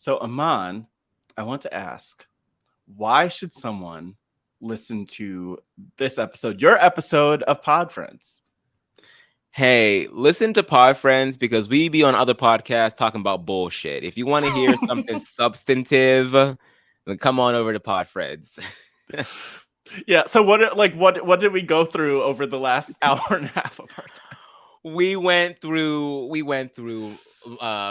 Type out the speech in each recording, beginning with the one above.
So, Aman, I want to ask, why should someone listen to this episode, your episode of Pod Friends? Hey, listen to Pod Friends because we be on other podcasts talking about bullshit. If you want to hear something substantive, then come on over to Pod Friends. Yeah. So, what did we go through over the last hour and a half of our time? We went through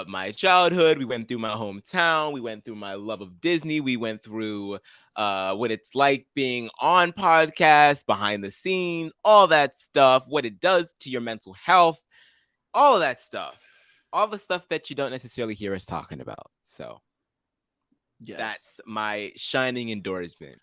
my childhood. We went through my hometown. We went through my love of Disney. We went through what it's like being on podcasts, behind the scenes, all that stuff, what it does to your mental health, all of that stuff, all the stuff that you don't necessarily hear us talking about. So Yes. that's my shining endorsement.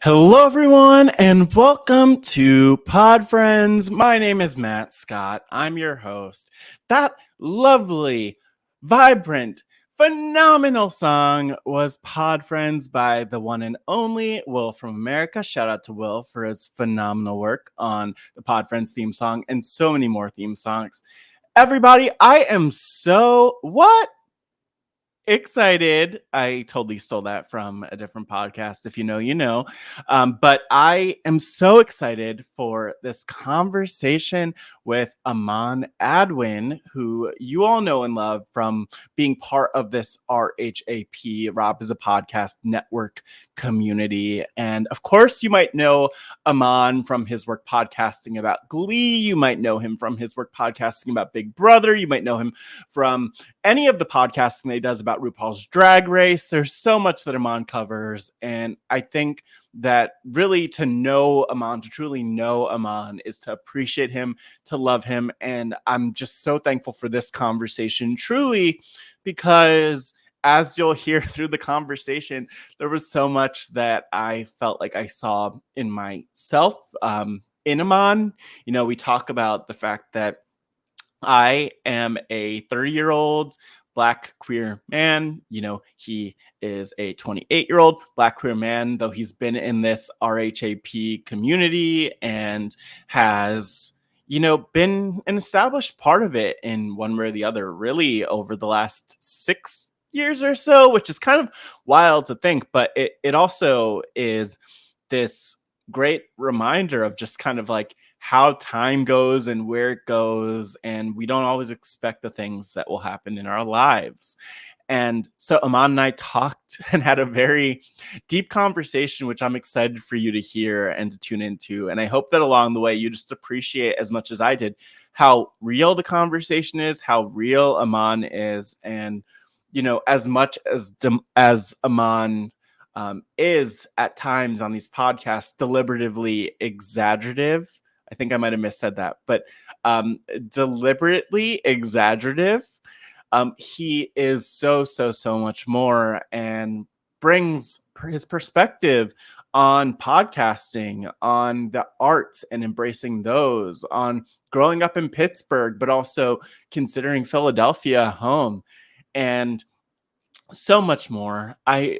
Hello, everyone, and welcome to Pod Friends. My name is Matt Scott. I'm your host. That lovely, vibrant, phenomenal song was Pod Friends by the one and only Will from America. Shout out to Will for his phenomenal work on the Pod Friends theme song and so many more theme songs. Everybody, I am so excited. I totally stole that from a different podcast. If you know, you know. But I am so excited for this conversation with Aman Adwin, who you all know and love from being part of this RHAP. RHAP is a podcast network community. And of course, you might know Aman from his work podcasting about GLEE. You might know him from his work podcasting about Big Brother. You might know him from any of the podcasting that he does about Rupaul's Drag Race. There's so much that Aman covers. And I think that really to know Aman, to truly know Aman, is to appreciate him, to love him. And I'm just so thankful for this conversation, truly, because as you'll hear through the conversation, there was so much that I felt like I saw in myself, in Aman. You know, we talk about the fact that I am a 30-year-old Black queer man. You know, he is a 28-year-old Black queer man, though he's been in this RHAP community and has, you know, been an established part of it in one way or the other, really over the last 6 years or so, which is kind of wild to think, but it also is this great reminder of just kind of like how time goes and where it goes, and we don't always expect the things that will happen in our lives. And so Aman and I talked and had a very deep conversation, which I'm excited for you to hear and to tune into. And I hope that along the way, you just appreciate as much as I did how real the conversation is, how real Aman is. And, you know, as much as Aman is at times on these podcasts deliberatively exaggerative. I think I might have missaid that, but deliberately exaggerative. He is so much more and brings his perspective on podcasting, on the arts and embracing those, on growing up in Pittsburgh, but also considering Philadelphia home. And so much more.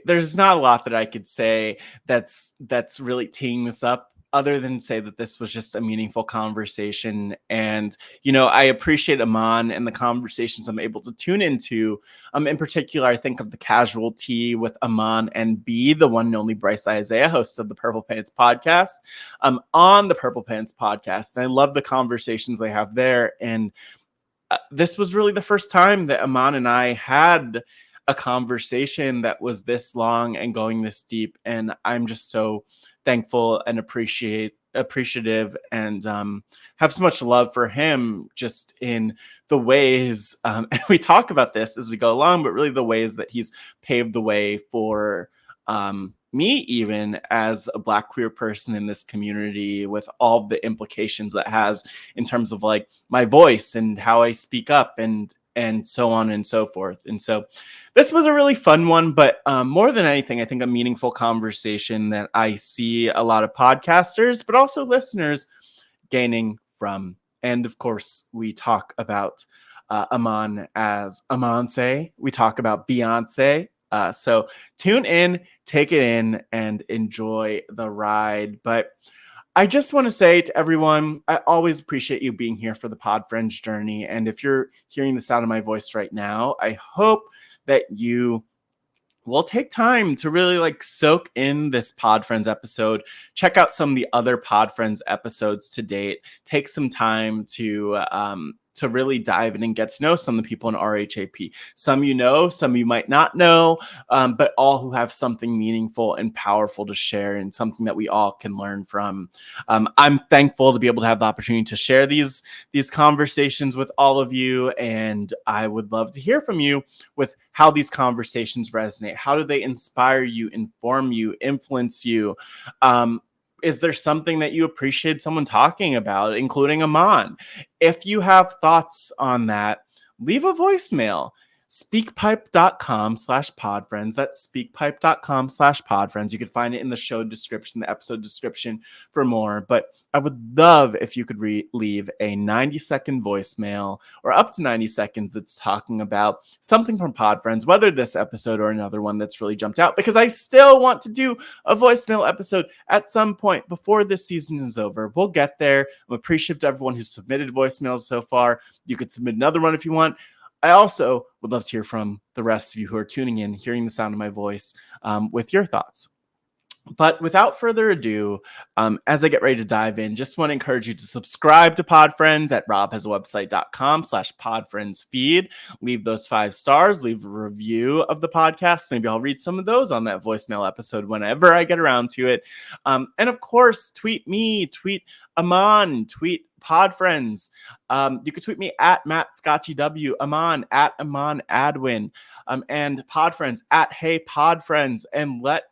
There's not a lot that I could say that's really teeing this up, other than say that this was just a meaningful conversation. And, you know, I appreciate Aman and the conversations I'm able to tune into. In particular, I think of the Casualty with Aman and B, the one and only Bryce Isaiah, host of the Purple Pants podcast, on the Purple Pants podcast. And I love the conversations they have there. And this was really the first time that Aman and I had a conversation that was this long and going this deep. And I'm just so thankful and appreciate appreciative and have so much love for him just in the ways, and we talk about this as we go along, but really the ways that he's paved the way for me, even as a Black queer person in this community, with all the implications that has in terms of like my voice and how I speak up and so on and so forth. And so this was a really fun one, but more than anything, I think a meaningful conversation that I see a lot of podcasters, but also listeners gaining from. And of course, we talk about Aman as Amanse. We talk about Beyonce. So tune in, take it in, and enjoy the ride. But I just want to say to everyone, I always appreciate you being here for the Pod Friends journey. And if you're hearing the sound of my voice right now, I hope that you will take time to really like soak in this Pod Friends episode. Check out some of the other Pod Friends episodes to date. Take some time to really dive in and get to know some of the people in RHAP. Some you know, some you might not know, but all who have something meaningful and powerful to share and something that we all can learn from. I'm thankful to be able to have the opportunity to share these conversations with all of you, and I would love to hear from you with how these conversations resonate. How do they inspire you, inform you, influence you? Is there something that you appreciate someone talking about, including Aman? If you have thoughts on that, leave a voicemail. Speakpipe.com/podfriends. That's speakpipe.com/podfriends. You can find it in the show description, the episode description for more. But I would love if you could leave a 90-second voicemail or up to 90 seconds that's talking about something from Pod Friends, whether this episode or another one that's really jumped out, because I still want to do a voicemail episode at some point before this season is over. We'll get there. I'm appreciative to everyone who's submitted voicemails so far. You could submit another one if you want. I also would love to hear from the rest of you who are tuning in, hearing the sound of my voice, with your thoughts. But without further ado, as I get ready to dive in, just want to encourage you to subscribe to Pod Friends at robhasawebsite.com/podfriendsfeed. Leave those 5 stars, leave a review of the podcast. Maybe I'll read some of those on that voicemail episode whenever I get around to it. And of course, tweet me, tweet Aman, tweet Pod Friends. You can tweet me at Matt Scotchy W, Aman at Aman Adwin, and Pod Friends at Hey Pod Friends, and let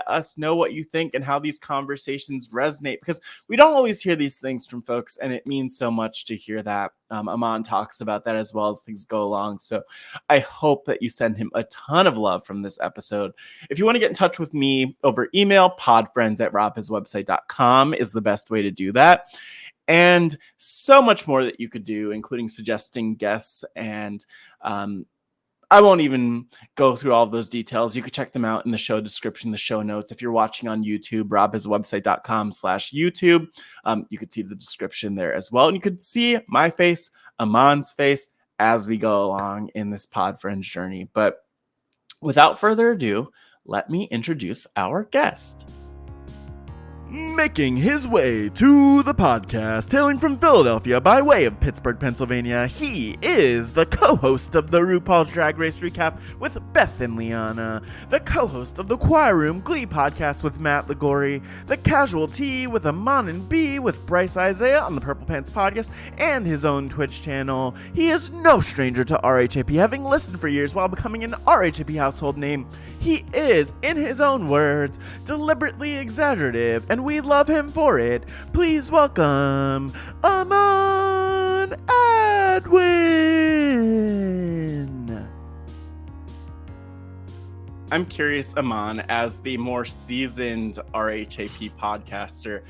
us know what you think and how these conversations resonate, because we don't always hear these things from folks, and it means so much to hear that. Aman talks about that as well as things go along. So I hope that you send him a ton of love from this episode. If you want to get in touch with me over email, podfriends@robhasawebsite.com is the best way to do that. And so much more that you could do, including suggesting guests. And I won't even go through all of those details. You could check them out in the show description, the show notes. If you're watching on YouTube, robhasawebsite.com/YouTube, you could see the description there as well. And you could see my face, Aman's face, as we go along in this Pod Friends journey. But without further ado, let me introduce our guest. Making his way to the podcast, hailing from Philadelphia by way of Pittsburgh, Pennsylvania, he is the co-host of the Rupaul Drag Race Recap with Beth and Liana, the co-host of the Choir Room GLEE podcast with Matt Ligori, the Casual Tea with Aman and B with Bryce Isaiah on the Purple Pants podcast, and his own Twitch channel. He is no stranger to RHAP, having listened for years while becoming an RHAP household name. He is, in his own words, deliberately exaggerative, and we love him for it. Please welcome Aman Adwin. I'm curious, Aman, as the more seasoned RHAP podcaster,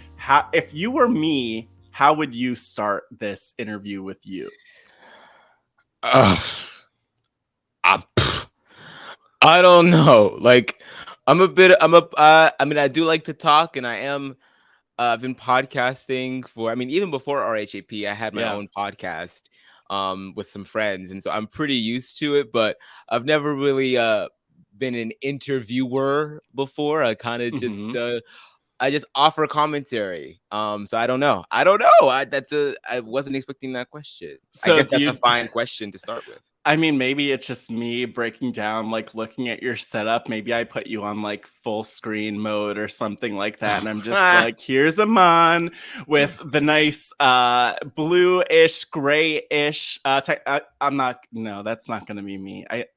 if you were me, how would you start this interview with you? I don't know. Like, I mean, I do like to talk, and I've been podcasting for, even before RHAP, I had my own podcast with some friends. And so I'm pretty used to it, but I've never really been an interviewer before. I kind of I just offer commentary. So I don't know. I wasn't expecting that question. So I guess that's a fine question to start with. I mean, maybe it's just me breaking down, like looking at your setup. Maybe I put you on like full screen mode or something like that. And I'm just like, here's Aman with the nice blue-ish, gray-ish. I'm not, no, that's not going to be me. I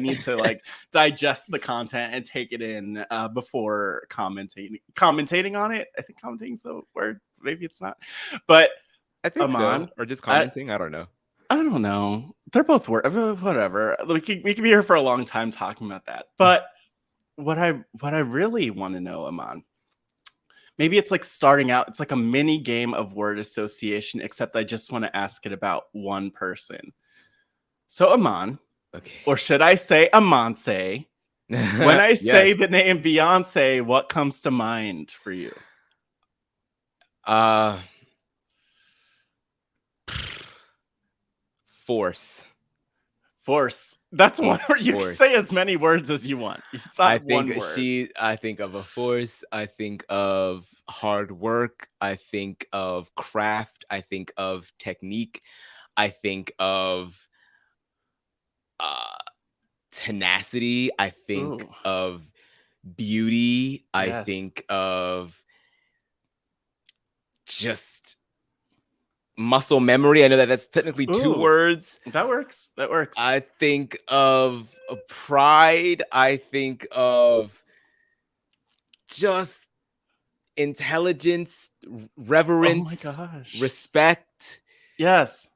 need to like digest the content and take it in before commentating on it. I think commentating's a word. Maybe it's not. But I think Aman, so. Or just commenting. I don't know. I don't know. They're both whatever. We could be here for a long time talking about that. But what I really want to know, Aman, maybe it's like starting out. It's like a mini game of word association, except I just want to ask it about one person. So Aman, Okay. or should I say Amanse? When I say Yes. the name Beyonce, what comes to mind for you? Force. Force. That's one word. You can say Force. as many words as you want. It's not one word. I think of a force. I think of hard work. I think of craft. I think of technique. I think of tenacity. I think Ooh, of beauty. I yes. think of just muscle memory. I know that that's technically two Ooh, words. that works. That works. I think of pride. I think of just intelligence, Oh my reverence, gosh. respect, Yes.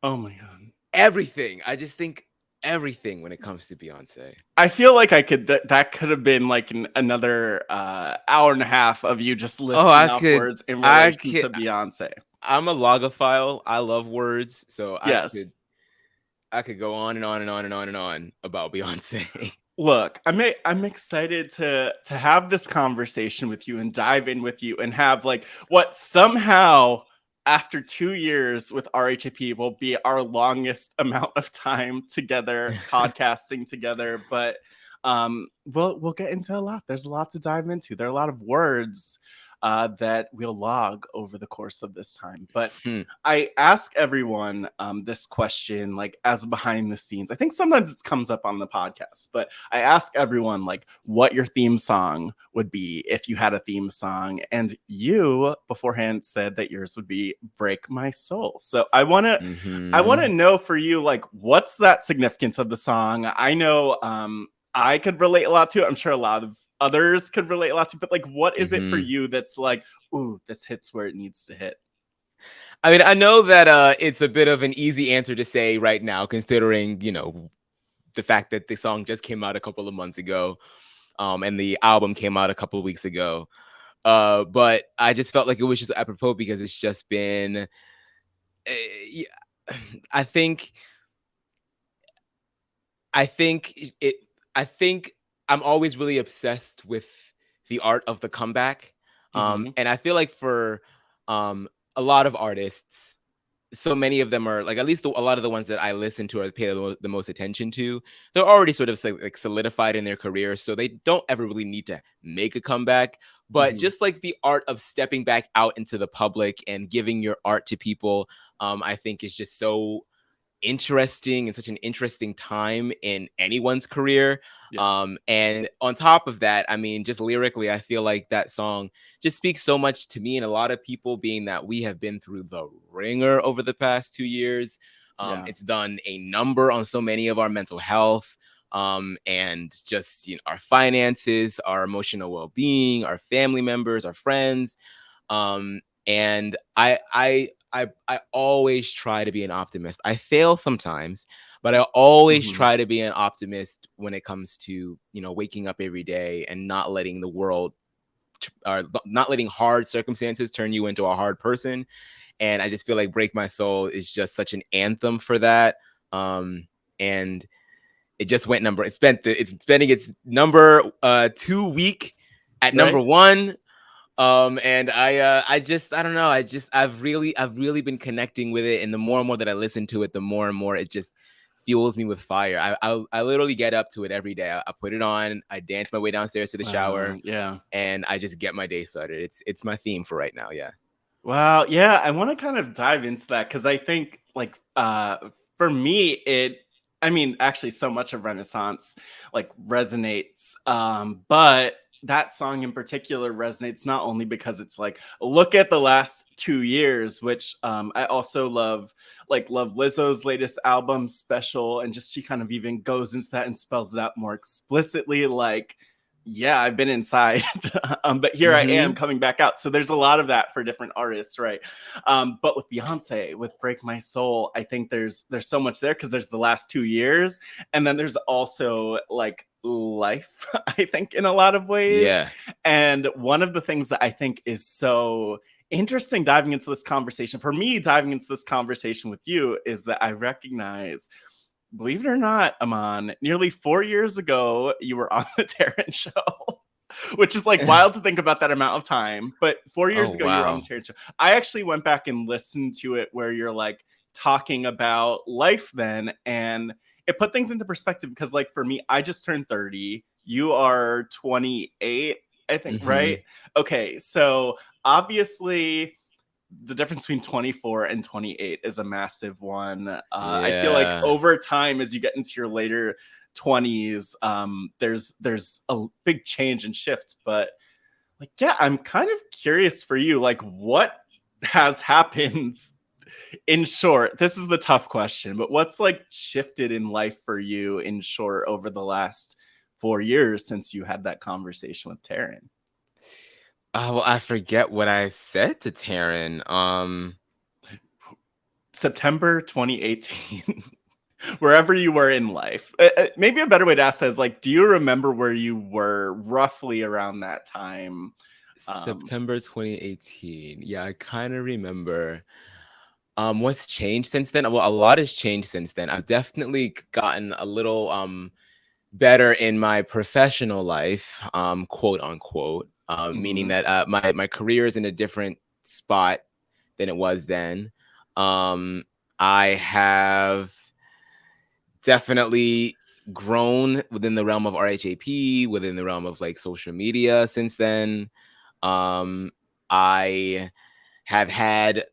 Oh my god. everything. I just think everything when it comes to Beyonce. I feel like I could that could have been like another hour and a half of you just Oh, listing off words in relation to Beyonce. I'm a logophile. I love words, so Yes. I could go on and on and on and on and on about Beyonce. Look, I'm excited to have this conversation with you and dive in with you and have like what somehow after 2 years with RHAP will be our longest amount of time together podcasting together, but we'll get into a lot. There's a lot to dive into. There are a lot of words that we'll log over the course of this time. But I ask everyone this question, like as behind the scenes. I think sometimes it comes up on the podcast, but I ask everyone like what your theme song would be if you had a theme song, and you beforehand said that yours would be "Break My Soul." So I want to know for you, like, what's that significance of the song? I know I could relate a lot to it. I'm sure a lot of others could relate a lot to, but like, what is it for you that's like, ooh, this hits where it needs to hit? I mean, I know that it's a bit of an easy answer to say right now, considering, you know, the fact that the song just came out a couple of months ago, and the album came out a couple of weeks ago. But I just felt like it was just apropos because it's just been, I think, I think it, I think I'm always really obsessed with the art of the comeback. And I feel like for a lot of artists, so many of them are like, at least a lot of the ones that I listen to or pay the most attention to, they're already sort of like solidified in their career, so they don't ever really need to make a comeback. But just like the art of stepping back out into the public and giving your art to people, I think is just so interesting and such an interesting time in anyone's career. And on top of that, I mean, just lyrically, I feel like that song just speaks so much to me and a lot of people, being that we have been through the ringer over the past 2 years. It's done a number on so many of our mental health, and just, you know, our finances, our emotional well-being, our family members, our friends. And I always try to be an optimist. I fail sometimes, but I always try to be an optimist when it comes to, you know, waking up every day and not letting the world or not letting hard circumstances turn you into a hard person. And I just feel like Break My Soul is just such an anthem for that. And it just went it's spending its number 2 week at number 1. And I don't know. I've really been connecting with it. And the more and more that I listen to it, the more and more it just fuels me with fire. I literally get up to it every day. I put it on, I dance my way downstairs to the shower. And I just get my day started. It's my theme for right now. Yeah. Wow. Yeah. I want to kind of dive into that because I think like for me, I mean, actually, so much of Renaissance like resonates. But that song in particular resonates not only because it's like, look at the last 2 years, which I also love, like love Lizzo's latest album, Special, and just she kind of even goes into that and spells it out more explicitly, like, yeah, I've been inside, but here I am coming back out. So there's a lot of that for different artists, right? But with Beyonce, with Break My Soul, I think there's so much there because there's the last 2 years, and then there's also like life, I think, in a lot of ways. Yeah. And one of the things that I think is so interesting diving into this conversation, for me, diving into this conversation with you, is that I recognize, believe it or not, Aman, nearly 4 years ago, you were on the Taryn show, which is like wild to think about that amount of time. But 4 years Oh, ago, you were on wow. the Taryn show. I actually went back and listened to it where you're like talking about life then, and it put things into perspective because, like, for me, I just turned 30. You are 28, I think, right? Okay, so obviously the difference between 24 and 28 is a massive one. I feel like Yeah. over time, as you get into your later 20s, there's a big change and shift. But like, yeah, I'm kind of curious for you, like, what has happened in short? This is the tough question, but what's like shifted in life for you in short over the last 4 years since you had that conversation with Taryn? Well, I forget what I said to Taryn. September 2018. Wherever you were in life. Maybe a better way to ask that is like, do you remember where you were roughly around that time? September 2018. Yeah, I kind of remember. What's changed since then? Well, a lot has changed since then. I've definitely gotten a little better in my professional life, quote unquote. Meaning that my career is in a different spot than it was then. I have definitely grown within the realm of RHAP, within the realm of like social media since then. I have had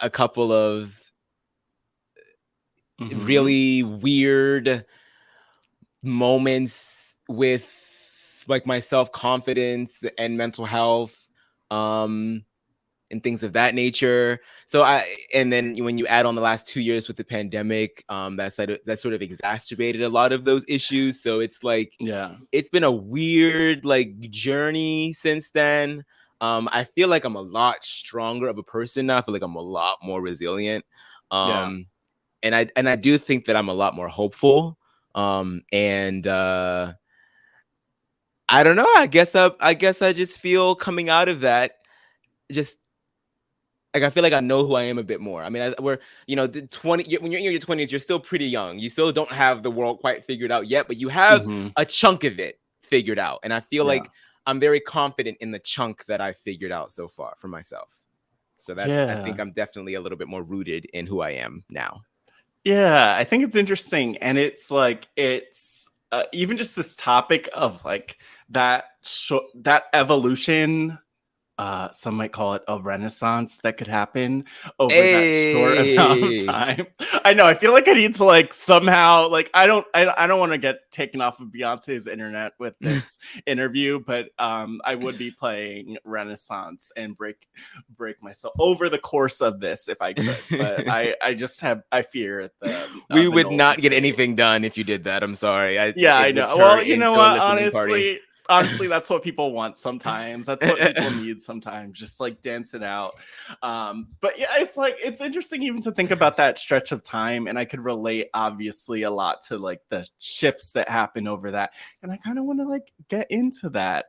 a couple of really weird moments with like my self-confidence and mental health. And things of that nature. And then when you add on the last 2 years with the pandemic, that sort of exacerbated a lot of those issues. So it's like, Yeah. it's been a weird like journey since then. I feel like I'm a lot stronger of a person now. I feel like I'm a lot more resilient. Yeah. And I do think that I'm a lot more hopeful. And I don't know. I guess I just feel coming out of that, just like I feel like I know who I am a bit more. I mean, we're the 20 when you're in your 20s, you're still pretty young. You still don't have the world quite figured out yet, but you have a chunk of it figured out. And I feel Yeah. like I'm very confident in the chunk that I've figured out so far for myself. So I think I'm definitely a little bit more rooted in who I am now. Yeah, I think it's interesting, and it's like even just this topic of like that evolution. Some might call it a renaissance that could happen over that short amount of Hey. time. I know. I feel like I need to like somehow like I don't want to get taken off of Beyonce's internet with this interview, but I would be playing Renaissance and break myself over the course of this if I could. But I fear We the would Knowles not get estate. anything done if you did that. I'm sorry. Yeah, I It would know. turn Well, you know into a what? listening party. Honestly, that's what people want sometimes. That's what people need sometimes. Just like dance it out. But yeah, it's like it's interesting even to think about that stretch of time, and I could relate obviously a lot to like the shifts that happen over that. And I kind of want to like get into that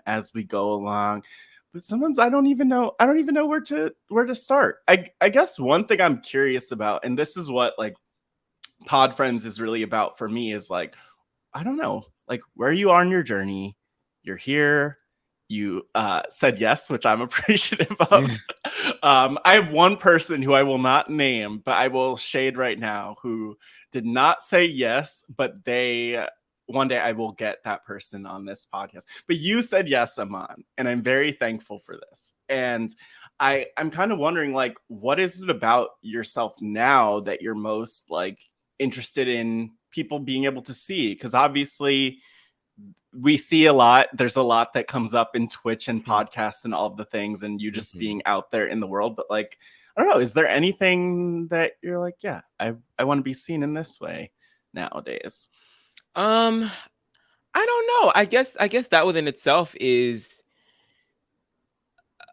as we go along. But sometimes I don't even know where to start. I guess one thing I'm curious about, and this is what like Pod Friends is really about for me, is like, I don't know, like where you are in your journey. You're here. You said yes, which I'm appreciative of. I have one person who I will not name, but I will shade right now, who did not say yes, but one day I will get that person on this podcast. But you said yes, Aman, and I'm very thankful for this. And I'm kind of wondering, like, what is it about yourself now that you're most like interested in people being able to see? Because obviously we see a lot. There's a lot that comes up in Twitch and podcasts and all of the things, and you just being out there in the world. But like, I don't know, is there anything that you're like, yeah, I want to be seen in this way nowadays? I don't know. I guess that within itself is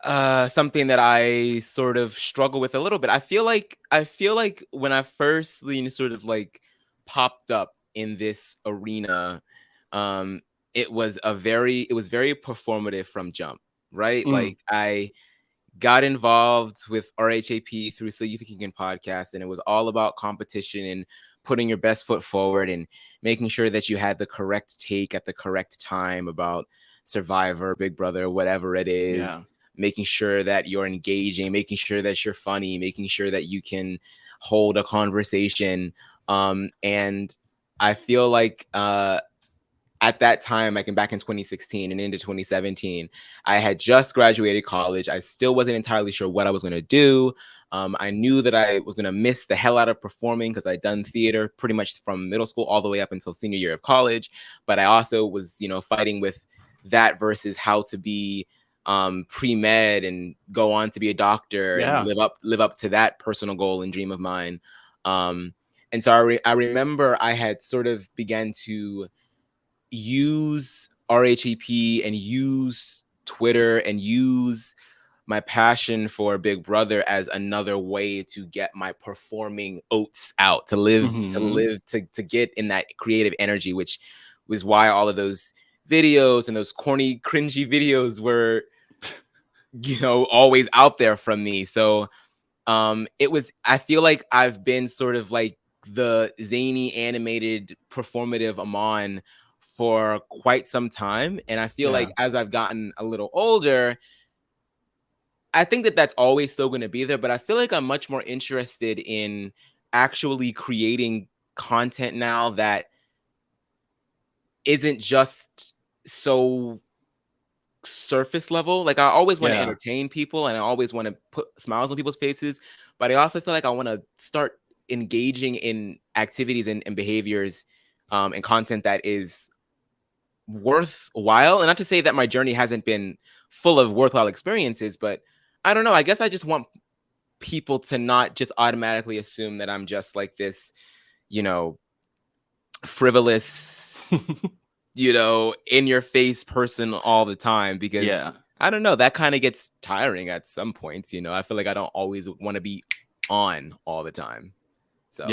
something that I sort of struggle with a little bit. I feel like when I first sort of like popped up in this arena, um, it was very performative from jump, right? Like I got involved with RHAP through So You Think You Can podcast, and it was all about competition and putting your best foot forward and making sure that you had the correct take at the correct time about Survivor, Big Brother, whatever it is. Yeah. Making sure that you're engaging, making sure that you're funny, making sure that you can hold a conversation. And I feel like at that time, like back in 2016 and into 2017, I had just graduated college. I still wasn't entirely sure what I was going to do. I knew that I was going to miss the hell out of performing because I'd done theater pretty much from middle school all the way up until senior year of college. But I also was, fighting with that versus how to be pre-med and go on to be a doctor and live up to that personal goal and dream of mine. And so I remember I had sort of began to use RHEP and use Twitter and use my passion for Big Brother as another way to get my performing oats out, to get in that creative energy, which was why all of those videos and those corny, cringy videos were, always out there from me. So I feel like I've been sort of like the zany animated performative Aman for quite some time. And I feel like as I've gotten a little older, I think that that's always still going to be there, but I feel like I'm much more interested in actually creating content now that isn't just so surface level. Like I always want to entertain people and I always want to put smiles on people's faces, but I also feel like I want to start engaging in activities and behaviors and content that is worthwhile. And not to say that my journey hasn't been full of worthwhile experiences, but I don't know. I guess I just want people to not just automatically assume that I'm just like this, frivolous, in your face person all the time, because I don't know, that kind of gets tiring at some points. I feel like I don't always want to be on all the time. So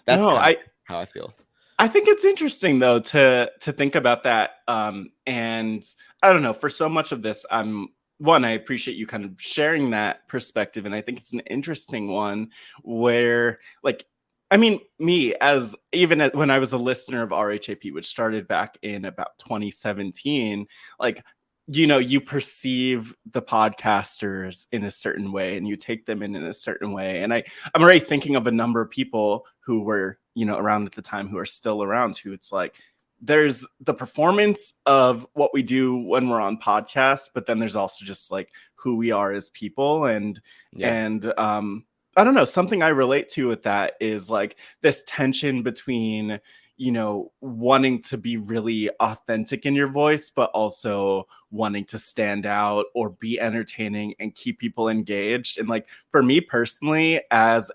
that's how I feel. I think it's interesting though to think about that. And I don't know, for so much of this, I appreciate you kind of sharing that perspective. And I think it's an interesting one where, like, I mean, me as when I was a listener of RHAP, which started back in about 2017, like, you perceive the podcasters in a certain way and you take them in a certain way. And I'm already thinking of a number of people who were, around at the time, who are still around, who it's like, there's the performance of what we do when we're on podcasts, but then there's also just like who we are as people. And I don't know, something I relate to with that is like this tension between, wanting to be really authentic in your voice, but also wanting to stand out or be entertaining and keep people engaged. And like, for me personally, as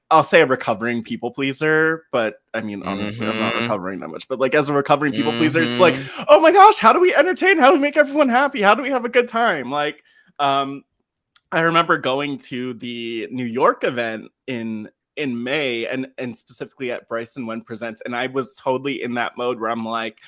I'll say a recovering people pleaser, but I mean, honestly, I'm not recovering that much, but like as a recovering people pleaser, it's like, oh my gosh, how do we entertain? How do we make everyone happy? How do we have a good time? Like, I remember going to the New York event in May and specifically at Bryson When Presents, and I was totally in that mode where I'm like,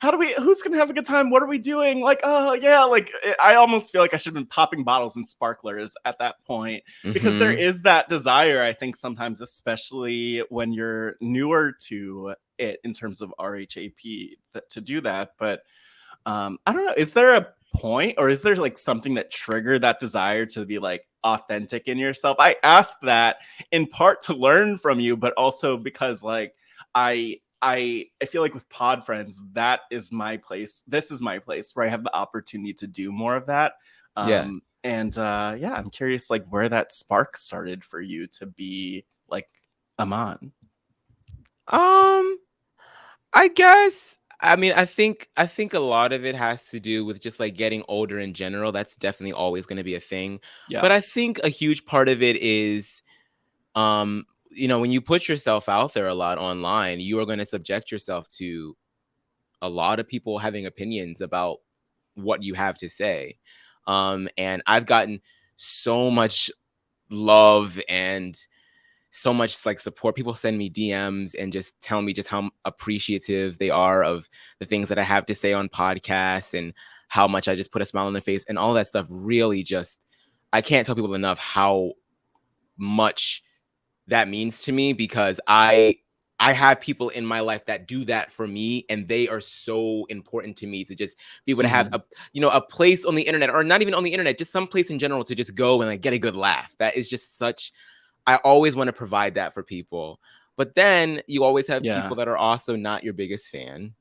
who's gonna have a good time? What are we doing? Like, oh yeah, like I almost feel like I should have been popping bottles and sparklers at that point, because there is that desire, I think, sometimes, especially when you're newer to it in terms of RHAP, to do that. But I don't know, is there a point, or is there like something that triggered that desire to be like authentic in yourself? I ask that in part to learn from you, but also because like I feel like with Pod Friends, that is my place. This is my place where I have the opportunity to do more of that. Yeah. And yeah, I'm curious like where that spark started for you to be like Aman. Um, I guess. I mean, I think a lot of it has to do with just like getting older in general. That's definitely always going to be a thing. Yeah. But I think a huge part of it is when you put yourself out there a lot online, you are going to subject yourself to a lot of people having opinions about what you have to say. And I've gotten so much love and so much like support. People send me DMs and just tell me just how appreciative they are of the things that I have to say on podcasts and how much I just put a smile on their face and all that stuff. Really, just I can't tell people enough how much that means to me, because I have people in my life that do that for me, and they are so important to me to just be able to have a place on the internet, or not even on the internet, just some place in general to just go and like get a good laugh. That is just such, I always want to provide that for people. But then you always have Yeah. people that are also not your biggest fan,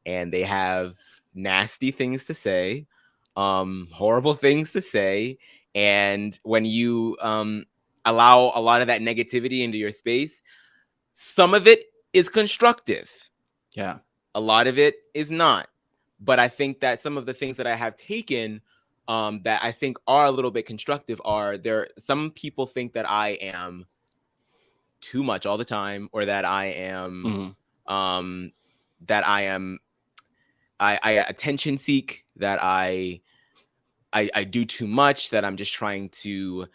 and they have nasty things to say, horrible things to say. And when you allow a lot of that negativity into your space, some of it is constructive. Yeah. A lot of it is not. But I think that some of the things that I have taken that I think are a little bit constructive are there. Some people think that I am too much all the time, or that I am um that I am I attention seek, that I do too much, that I'm just trying to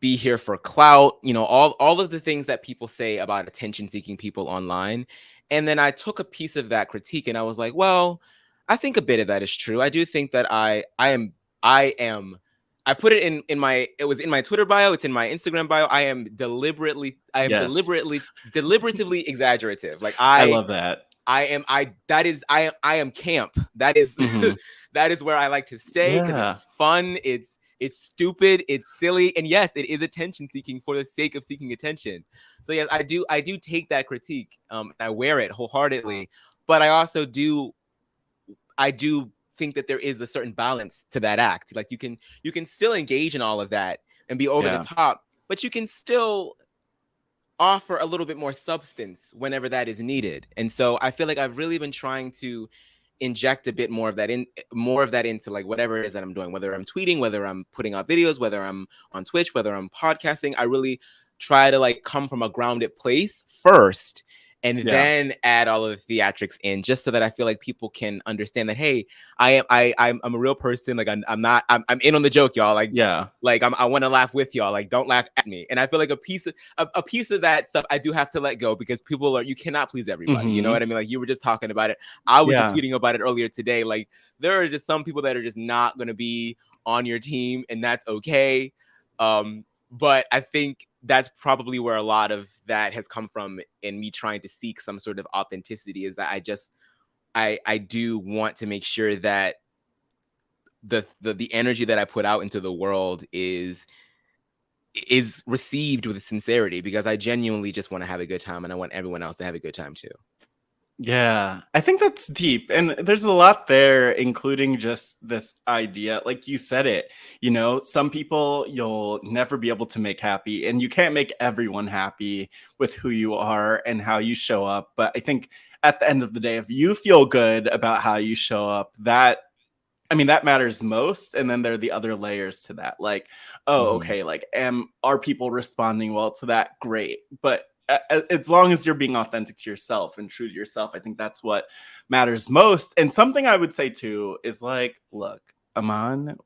be here for clout, all of the things that people say about attention seeking people online. And then I took a piece of that critique and I was like, well, I think a bit of that is true. I do think that I put it in my, it was in my Twitter bio, it's in my Instagram bio. I am Yes. deliberatively exaggerative. Like I love that. I am camp. That is Hmm. that is where I like to stay, because it's Yeah. fun, it's stupid, it's silly, and yes, it is attention seeking for the sake of seeking attention. So yes, I do take that critique, and I wear it wholeheartedly. But I do think that there is a certain balance to that act. Like you can still engage in all of that and be over the Yeah. top, but you can still offer a little bit more substance whenever that is needed. And so I feel like I've really been trying to inject a bit more of that into like whatever it is that I'm doing, whether I'm tweeting, whether I'm putting out videos, whether I'm on Twitch, whether I'm podcasting. I really try to like come from a grounded place first, and Yeah. then add all of the theatrics in, just so that I feel like people can understand that, hey, I'm a real person. Like I'm in on the joke, y'all. Yeah. I want to laugh with y'all. Like, don't laugh at me. And I feel like a piece of that stuff I do have to let go, because you cannot please everybody. You know Hmm. what I mean? Like, you were just talking about it. I was just Yeah. tweeting about it earlier today. Like, there are just some people that are just not going to be on your team, and that's okay. But I think that's probably where a lot of that has come from, in me trying to seek some sort of authenticity, is that I do want to make sure that the energy that I put out into the world is received with sincerity, because I genuinely just want to have a good time, and I want everyone else to have a good time too. Yeah, I think that's deep. And there's a lot there, including just this idea. Like you said it, some people you'll never be able to make happy, and you can't make everyone happy with who you are and how you show up. But I think at the end of the day, if you feel good about how you show up, that matters most. And then there are the other layers to that. Like, oh, Mm-hmm. okay, like, are people responding well to that? Great. But as long as you're being authentic to yourself and true to yourself, I think that's what matters most. And something I would say too is like, look, Aman,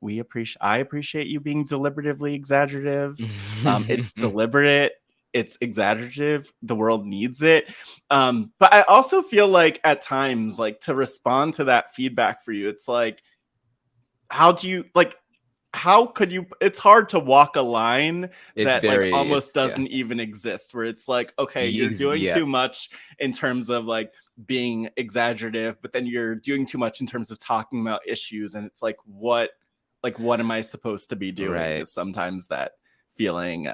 I appreciate you being deliberatively exaggerative. It's deliberate. It's exaggerative. The world needs it. But I also feel like at times, like to respond to that feedback for you, it's like, how could you it's hard to walk a line It's that like very, almost it's yeah. doesn't even exist, where it's like, okay, you're doing Yeah. too much in terms of like being exaggerative, but then you're doing too much in terms of talking about issues, and it's like what am I supposed to be doing, Right. is sometimes that feeling,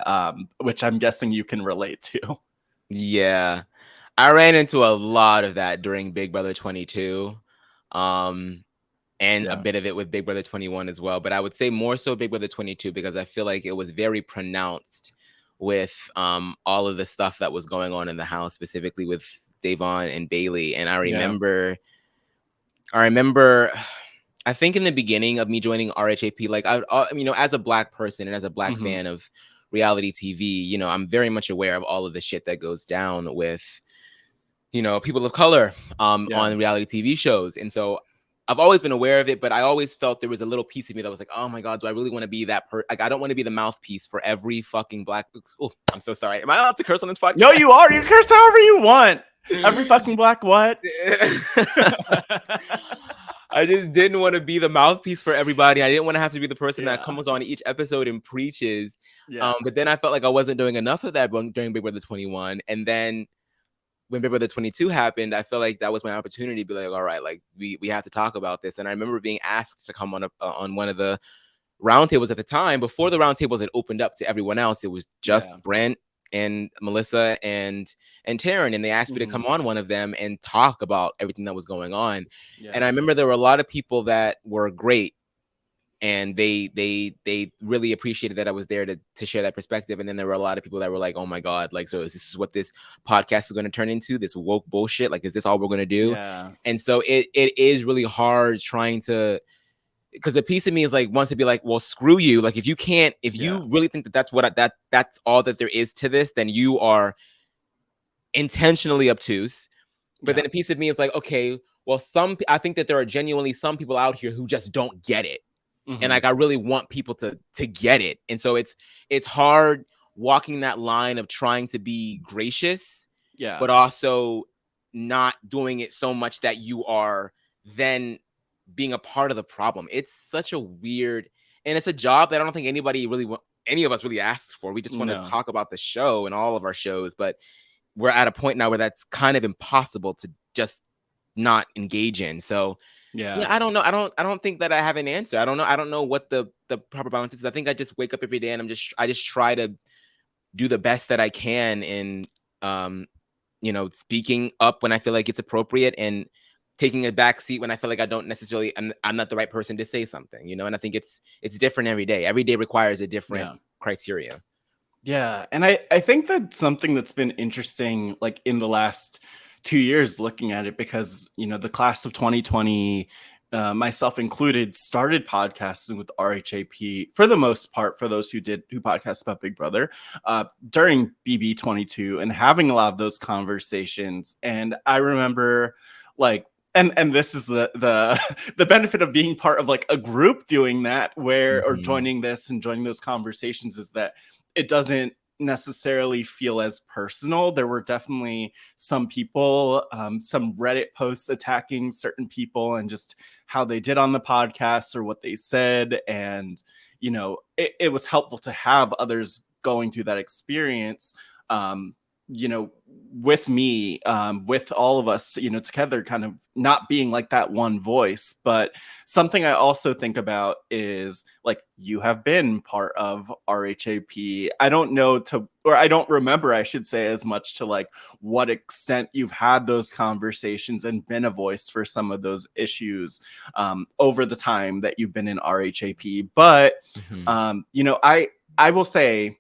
which I'm guessing you can relate to. Yeah. I ran into a lot of that during Big Brother 22. Um and a Yeah. bit of it with Big Brother 21 as well. But I would say more so Big Brother 22 because I feel like it was very pronounced with all of the stuff that was going on in the house, specifically with Davon and Bailey. And I remember, I think in the beginning of me joining RHAP, like as a Black person and as a Black Mm-hmm. fan of reality TV, I'm very much aware of all of the shit that goes down with, people of color on reality TV shows. And so I've always been aware of it, but I always felt there was a little piece of me that was like, oh my God, do I really want to be that Like, I don't want to be the mouthpiece for every fucking Black. Oh, I'm so sorry. Am I allowed to curse on this podcast? No, you are. You curse however you want. Every fucking Black what? I just didn't want to be the mouthpiece for everybody. I didn't want to have to be the person that comes on each episode and preaches. But then I felt like I wasn't doing enough of that during Big Brother 21. And then when Big Brother 22 happened, I felt like that was my opportunity to be like, all right, like we have to talk about this. And I remember being asked to come on one of the roundtables at the time. Before the roundtables had opened up to everyone else, it was just Brent and Melissa and Taryn, and they asked me to come on one of them and talk about everything that was going on. And I remember there were a lot of people that were great, and they really appreciated that I was there to share that perspective. And then there were a lot of people that were like, oh my God, like, so this is what this podcast is going to turn into, this woke bullshit? Like, is this all we're going to do? And so it is really hard trying to, because a piece of me is like, wants to be like, well, screw you. Like, if you really think that that's all that there is to this, then you are intentionally obtuse. But then a piece of me is like, okay, well, I think that there are genuinely some people out here who just don't get it. And like, I really want people to get it. And so it's hard walking that line of trying to be gracious, but also not doing it so much that you are then being a part of the problem. It's such a weird, and it's a job that I don't think any of us really asks for. We just want to talk about the show and all of our shows, but we're at a point now where that's kind of impossible to just not engage in. So I don't know. I don't think that I have an answer. I don't know. I don't know what the proper balance is. I think I just wake up every day and I just try to do the best that I can in speaking up when I feel like it's appropriate, and taking a back seat when I feel like I don't necessarily, I'm not the right person to say something, and I think it's different every day. Every day requires a different criteria. Yeah. And I think that's something that's been interesting, like in the last 2 years, looking at it, because, the class of 2020, myself included, started podcasting with RHAP for the most part, for those who podcast about Big Brother, during BB22, and having a lot of those conversations. And I remember, like, and this is the the benefit of being part of like a group doing that, where or joining those conversations, is that it doesn't necessarily feel as personal. There were definitely some people, some Reddit posts attacking certain people and just how they did on the podcast or what they said. And, it was helpful to have others going through that experience, with me, with all of us, together, kind of not being like that one voice. But something I also think about is, like, you have been part of RHAP. I don't remember, I should say, as much to like what extent you've had those conversations and been a voice for some of those issues over the time that you've been in RHAP. But, I will say,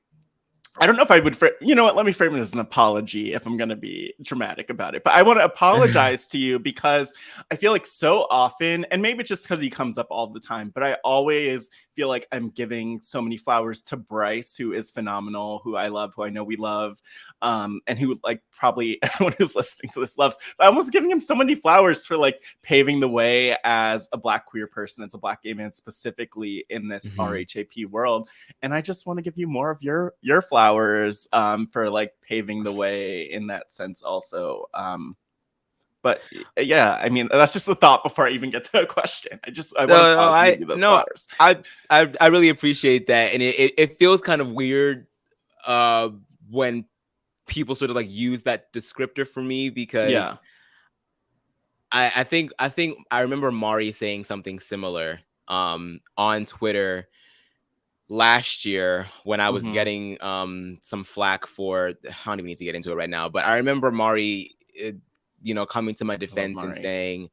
I don't know if I would, let me frame it as an apology if I'm going to be dramatic about it. But I want to apologize to you, because I feel like so often, and maybe just because he comes up all the time, but I always feel like I'm giving so many flowers to Bryce, who is phenomenal, who I love, who I know we love, and who, like, probably everyone who's listening to this loves. But I'm almost giving him so many flowers for like paving the way as a Black queer person, as a Black gay man, specifically in this RHAP world. And I just want to give you more of your flowers for like paving the way in that sense also. But yeah, I mean, that's just a thought before I even get to a question. I want to pause and give you those flowers. I really appreciate that. And it feels kind of weird when people sort of like use that descriptor for me, because I think I remember Mari saying something similar on Twitter last year when I was getting some flack for, I don't even need to get into it right now, but I remember Mari, coming to my defense and saying,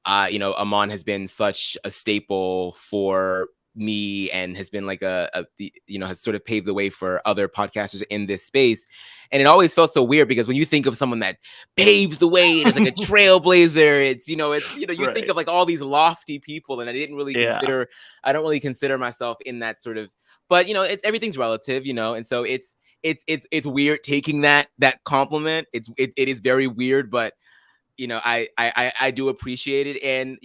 Aman has been such a staple for me and has been like has sort of paved the way for other podcasters in this space. And it always felt so weird because when you think of someone that paves the way and is like a trailblazer, you think of like all these lofty people, and I don't really consider myself in that sort of, but everything's relative, and so it's weird taking that compliment. It is very weird, but I do appreciate it, and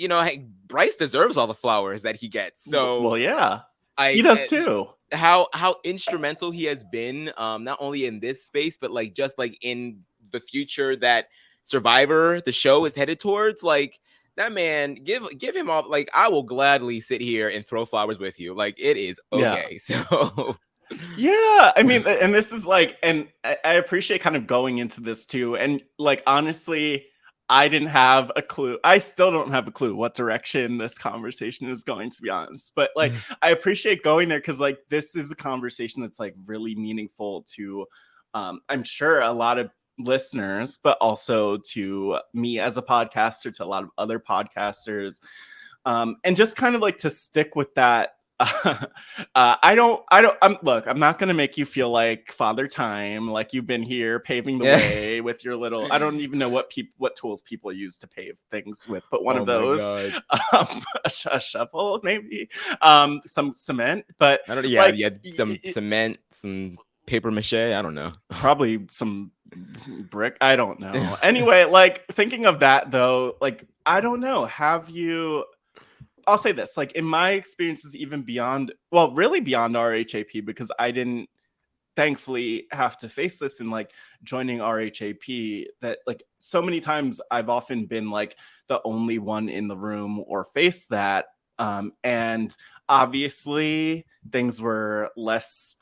Bryce deserves all the flowers that he gets. So well, yeah, he does too. How instrumental he has been, not only in this space, but like just like in the future that Survivor, the show, is headed towards. Like that man, give him all. Like I will gladly sit here and throw flowers with you. Like it is okay. Yeah. So. Yeah, I mean, and this is like, and I appreciate kind of going into this too, and like honestly, I didn't have a clue. I still don't have a clue what direction this conversation is going, to be honest. But like, I appreciate going there because like this is a conversation that's like really meaningful to, I'm sure, a lot of listeners, but also to me as a podcaster, to a lot of other podcasters, and just kind of like to stick with that. I'm not going to make you feel like Father Time, like you've been here paving the way with your little, I don't even know what tools people use to pave things with, but one of those, a shovel, maybe, some cement, but I don't know. Yeah, some cement, some paper mache. I don't know. Probably some brick. I don't know. Anyway, like thinking of that though, like, I don't know. I'll say this, like in my experiences, even really beyond RHAP, because I didn't thankfully have to face this in like joining RHAP, that like so many times I've often been like the only one in the room or faced that. And obviously things were less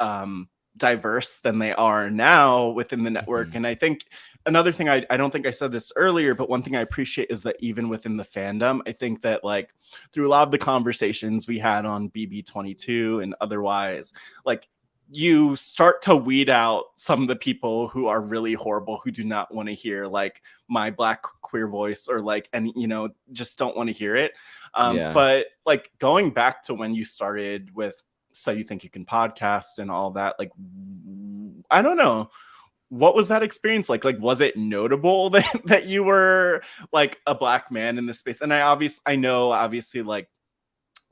diverse than they are now within the network. Mm-hmm. And I think another thing, I don't think I said this earlier, but one thing I appreciate is that even within the fandom, I think that like through a lot of the conversations we had on BB22 and otherwise, like you start to weed out some of the people who are really horrible, who do not want to hear like my Black queer voice, or like, and just don't want to hear it. But like going back to when you started with So You Think You Can podcast and all that, like, I don't know, what was that experience like? Like, was it notable that you were like a Black man in this space? And I know obviously like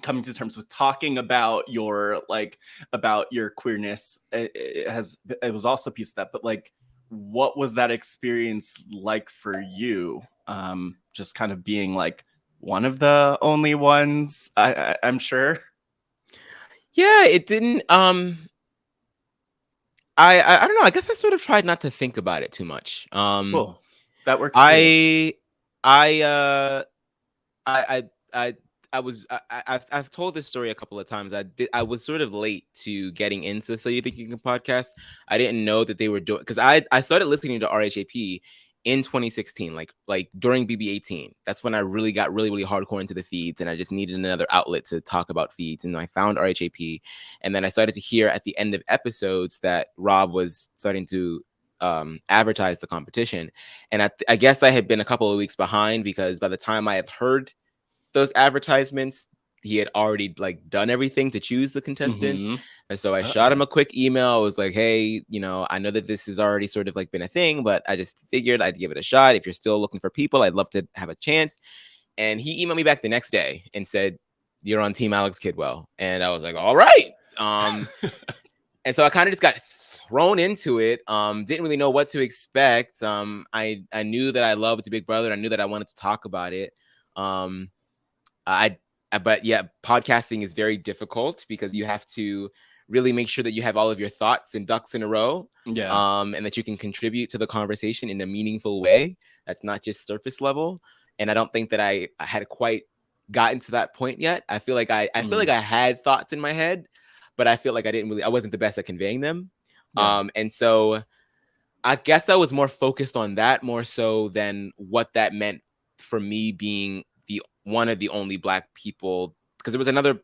coming to terms with talking about your queerness, it was also a piece of that, but like, what was that experience like for you? Just kind of being like one of the only ones, I'm sure. Yeah, it didn't. I don't know. I guess I sort of tried not to think about it too much. Cool. That works. I've told this story a couple of times. I was sort of late to getting into So You Think You Can podcast. I didn't know that they were doing, because I started listening to RHAP in 2016, like during BB18. That's when I really got really hardcore into the feeds, and I just needed another outlet to talk about feeds. And I found RHAP, and then I started to hear at the end of episodes that Rob was starting to advertise the competition. And I guess I had been a couple of weeks behind, because by the time I had heard those advertisements, he had already like done everything to choose the contestants. Mm-hmm. And so I shot him a quick email. I was like, hey, I know that this has already sort of like been a thing, but I just figured I'd give it a shot. If you're still looking for people, I'd love to have a chance. And he emailed me back the next day and said, you're on Team Alex Kidwell. And I was like, all right. And so I kind of just got thrown into it. Didn't really know what to expect. I knew that I loved Big Brother. I knew that I wanted to talk about it. But yeah, podcasting is very difficult because you have to really make sure that you have all of your thoughts and ducks in a row. Yeah. And that you can contribute to the conversation in a meaningful way. That's not just surface level. And I don't think that I had quite gotten to that point yet. I feel like I feel like I had thoughts in my head, but I feel like I wasn't the best at conveying them. Yeah. And so I guess I was more focused on that more so than what that meant for me being one of the only Black people, because there was another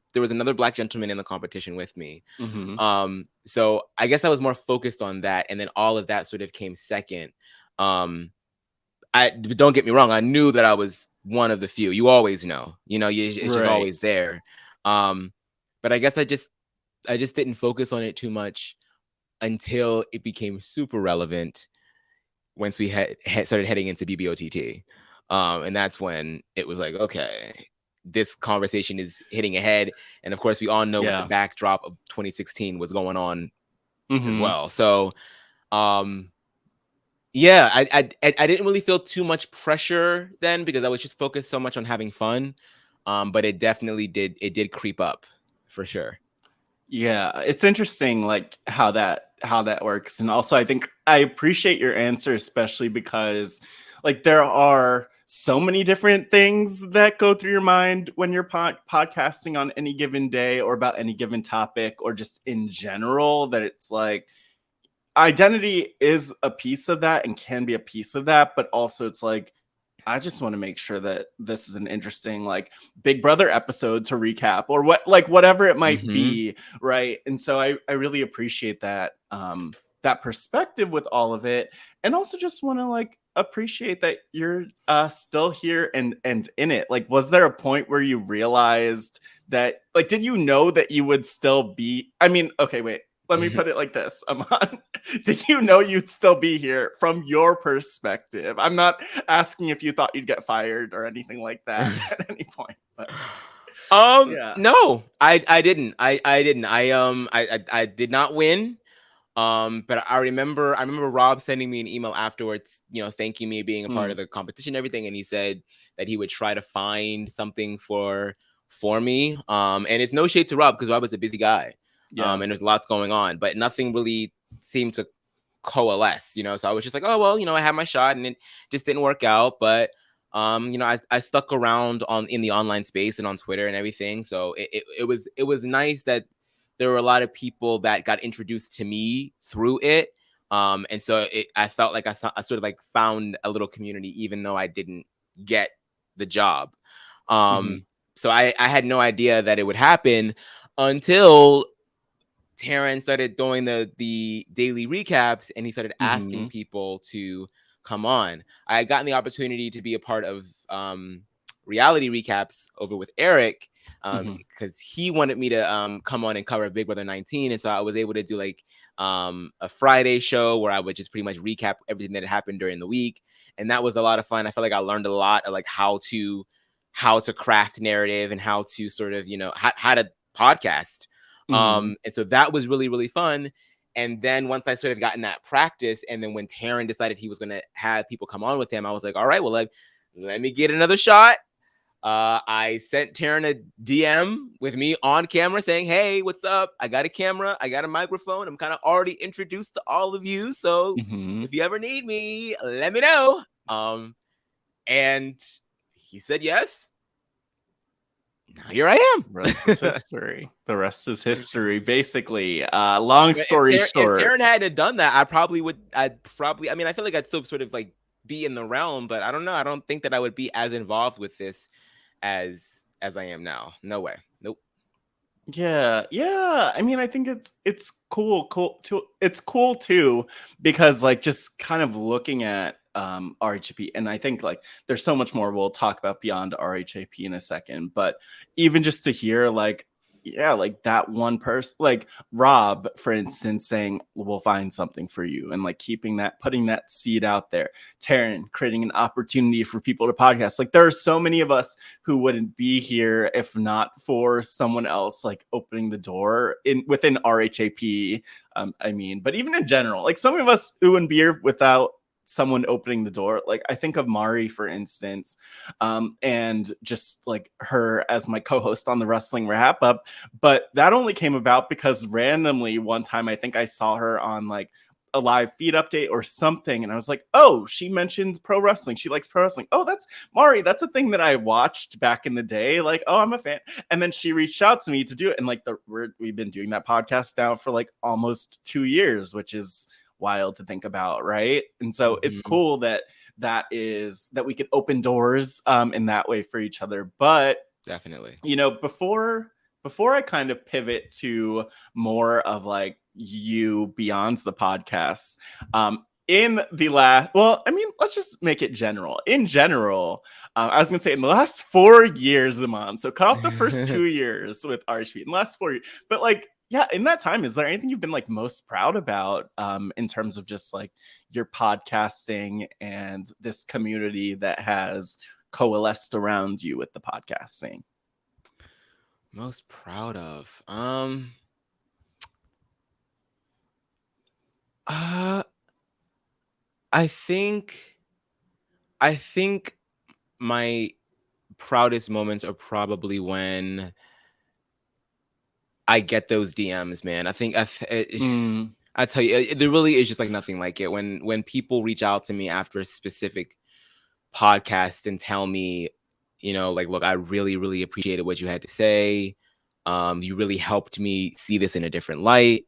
Black gentleman in the competition with me. Mm-hmm. So I guess I was more focused on that, and then all of that sort of came second. Don't get me wrong, I knew that I was one of the few. You always know, it's just always Right. there. But I guess I just didn't focus on it too much until it became super relevant once we had started heading into BBOTT. And that's when it was like, okay, this conversation is hitting ahead. And of course, we all know what the Yeah. backdrop of 2016 was going on as Mm-hmm. well. So, yeah, I didn't really feel too much pressure then because I was just focused so much on having fun. But it definitely did creep up for sure. Yeah, it's interesting like how that works. And also I think I appreciate your answer, especially because like there are so many different things that go through your mind when you're podcasting on any given day or about any given topic or just in general, that it's like identity is a piece of that and can be a piece of that, but also it's like I just want to make sure that this is an interesting like Big Brother episode to recap or whatever it might Mm-hmm. be, right? And so I really appreciate that that perspective with all of it, and also just want to like appreciate that you're still here and in it. Like, was there a point where you realized that like did you know that you would still be? I mean, okay, wait. Let me put it like this, Aman. Did you know you'd still be here from your perspective? I'm not asking if you thought you'd get fired or anything like that at any point. But yeah. No, I didn't. I didn't. I did not win. But I remember Rob sending me an email afterwards, thanking me being a part of Mm, the competition and everything, and he said that he would try to find something for me. And it's no shade to Rob because Rob was a busy guy. yeah. And there's lots going on, but nothing really seemed to coalesce. So I was just like, oh well, I had my shot and it just didn't work out. But I stuck around in the online space and on Twitter and everything. So it was nice that there were a lot of people that got introduced to me through it. And so I felt like I sort of like found a little community, even though I didn't get the job. Mm-hmm. So I had no idea that it would happen until Taryn started doing the daily recaps and he started asking Mm-hmm. people to come on. I had gotten the opportunity to be a part of reality recaps over with Eric Mm-hmm. because he wanted me to come on and cover Big Brother 19. And so I was able to do like a Friday show where I would just pretty much recap everything that had happened during the week. And that was a lot of fun. I felt like I learned a lot of like how to craft narrative and how to sort of, how to podcast. Mm-hmm. And so that was really, really fun. And then once I sort of got in that practice, and then when Taryn decided he was going to have people come on with him, I was like, all right, well, let me get another shot. I sent Taryn a DM with me on camera saying, hey, what's up? I got a camera. I got a microphone. I'm kind of already introduced to all of you. So Mm-hmm. if you ever need me, let me know. And he said yes. Now here I am. The rest is history. The rest is history. Basically, long But story If short. Taryn hadn't done that, I probably would. I mean, I feel like I'd still sort of like be in the realm, but I don't know. I don't think that I would be as involved with this as I am now. No way. Nope. Yeah, yeah. I mean, I think it's cool too because like just kind of looking at RHAP, and I think like there's so much more we'll talk about beyond RHAP in a second, but even just to hear like yeah, like that one person like Rob for instance saying we'll find something for you and like keeping that putting that seed out there. Taryn creating an opportunity for people to podcast. Like there are so many of us who wouldn't be here if not for someone else like opening the door in within RHAP. I mean, but even in general, like some of us who wouldn't be here without someone opening the door. Like I think of Mari, for instance, and just like her as my co-host on the Wrestling Wrap Up. But that only came about because randomly one time I think I saw her on like a live feed update or something, and I was like, "Oh, she mentioned pro wrestling. She likes pro wrestling. Oh, that's Mari. That's a thing that I watched back in the day. Like, oh, I'm a fan." And then she reached out to me to do it, and like we've been doing that podcast now for like almost 2 years, which is wild to think about, right? And so it's Mm-hmm. cool that we could open doors in that way for each other. But Definitely. before I kind of pivot to more of like you beyond the podcast, in the last, well, I mean, let's just make it general. In general, I was going to say in the last 4 years, Aman, so cut off the first 2 years with RHP, in the last 4 years. But like, yeah, in that time, is there anything you've been like most proud about in terms of just like your podcasting and this community that has coalesced around you with the podcasting? Most proud of? I think my proudest moments are probably when I get those DMs, man. I think I tell you, there really is just like nothing like it when people reach out to me after a specific podcast and tell me, like, look, I really, really appreciated what you had to say. You really helped me see this in a different light.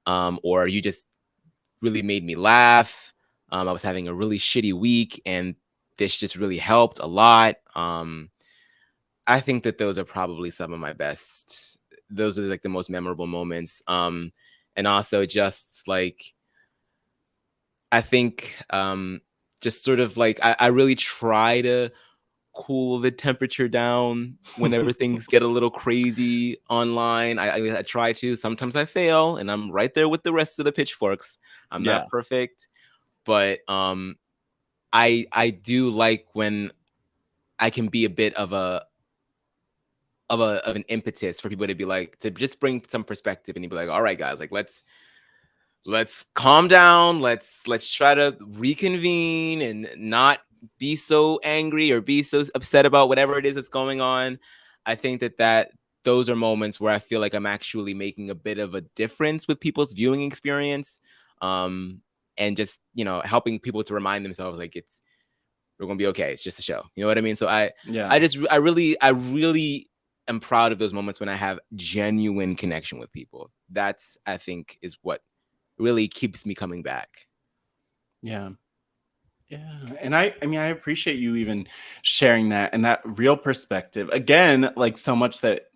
Or you just really made me laugh. I was having a really shitty week and this just really helped a lot. I think that those are probably some of my best. Those are like the most memorable moments. And also just like, I think just sort of like, I really try to cool the temperature down whenever things get a little crazy online. I try to. Sometimes I fail, and I'm right there with the rest of the pitchforks. I'm Yeah. not perfect, but I do like when I can be a bit of an impetus for people to be like, to just bring some perspective and be like, all right, guys, like let's calm down. Let's try to reconvene and not be so angry or be so upset about whatever it is that's going on. I think that those are moments where I feel like I'm actually making a bit of a difference with people's viewing experience. And just, helping people to remind themselves like we're gonna be okay. It's just a show. You know what I mean? So I really am proud of those moments when I have genuine connection with people. That's, I think, is what really keeps me coming back. Yeah. And I mean, I appreciate you even sharing that and that real perspective. Again, like so much that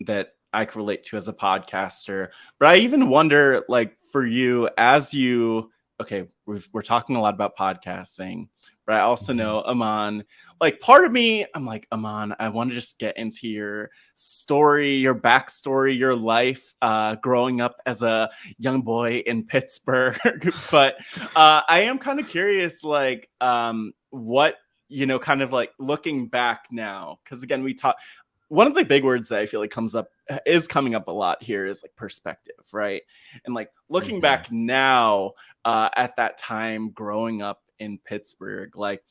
I can relate to as a podcaster. But I even wonder, like, for you, as you, okay, we're talking a lot about podcasting, but I also know, Aman, like, part of me, I'm like, Aman, I want to just get into your story, your backstory, your life growing up as a young boy in Pittsburgh. But I am kind of curious, like, what, kind of like looking back now, because again, we talk, one of the big words that I feel like is coming up a lot here is like perspective, right? And like looking back now at that time growing up in Pittsburgh, like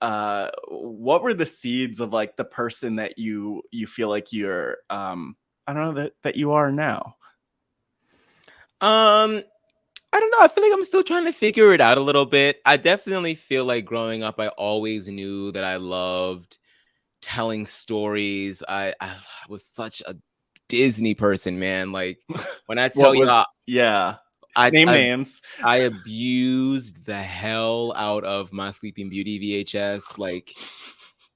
what were the seeds of like the person that you feel like you're I don't know that you are now? I don't know. I feel like I'm still trying to figure it out a little bit. I definitely feel like growing up, I always knew that I loved telling stories. I was such a Disney person, man. Like when I tell What you, was, yeah, I, name I names. I abused the hell out of my Sleeping Beauty VHS. Like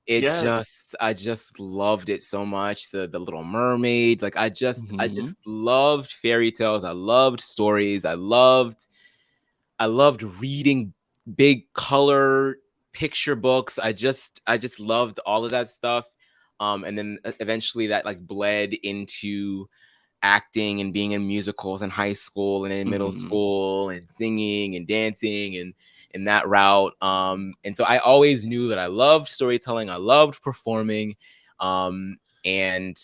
Yes. I just loved it so much. The Little Mermaid. Like I just Mhm. loved fairy tales. I loved stories. I loved reading big color picture books. I just loved all of that stuff. And then eventually that like bled into acting and being in musicals in high school and in middle Mhm. school and singing and dancing and in that route. And so I always knew that I loved storytelling. I loved performing. And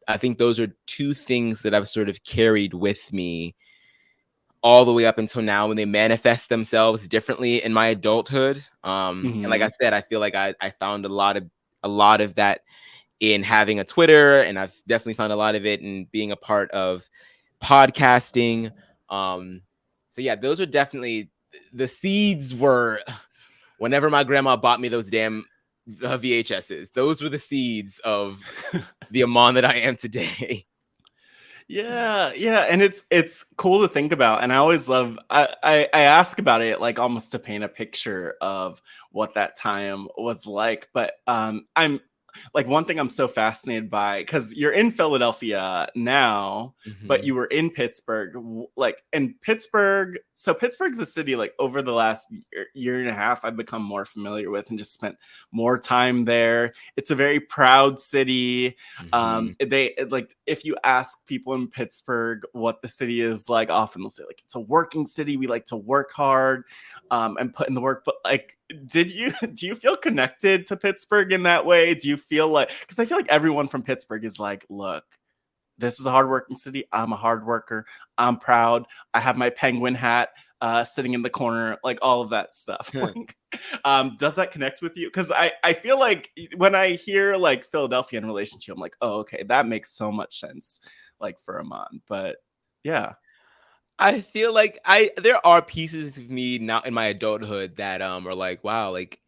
I think those are two things that I've sort of carried with me all the way up until now, when they manifest themselves differently in my adulthood. And like I Mhm. said, I feel like I found a lot of that in having a Twitter, and I've definitely found a lot of it in being a part of podcasting. So yeah, those are definitely the seeds. Were whenever my grandma bought me those damn VHSs, those were the seeds of the Aman that I am today. Yeah, and it's cool to think about, and I always love. I ask about it like almost to paint a picture of what that time was like, but like one thing I'm so fascinated by, because you're in Philadelphia now, but you were in Pittsburgh, like in Pittsburgh. So Pittsburgh's a city like over the last year and a half I've become more familiar with and just spent more time there. It's a very proud city. They like, if you ask people in Pittsburgh what the city is like, often they'll say like it's a working city. We like to work hard and put in the work. But like, do you feel connected to Pittsburgh in that way? Do you feel like, because I feel like everyone from Pittsburgh is like, look, this is a hardworking city. I'm a hard worker. I'm proud. I have my penguin hat sitting in the corner, like all of that stuff. Like, does that connect with you? Because I feel like when I hear like Philadelphia in relation to you, I'm like, oh, okay, that makes so much sense, like for Aman. But yeah. I feel like there are pieces of me now in my adulthood that are like, wow, like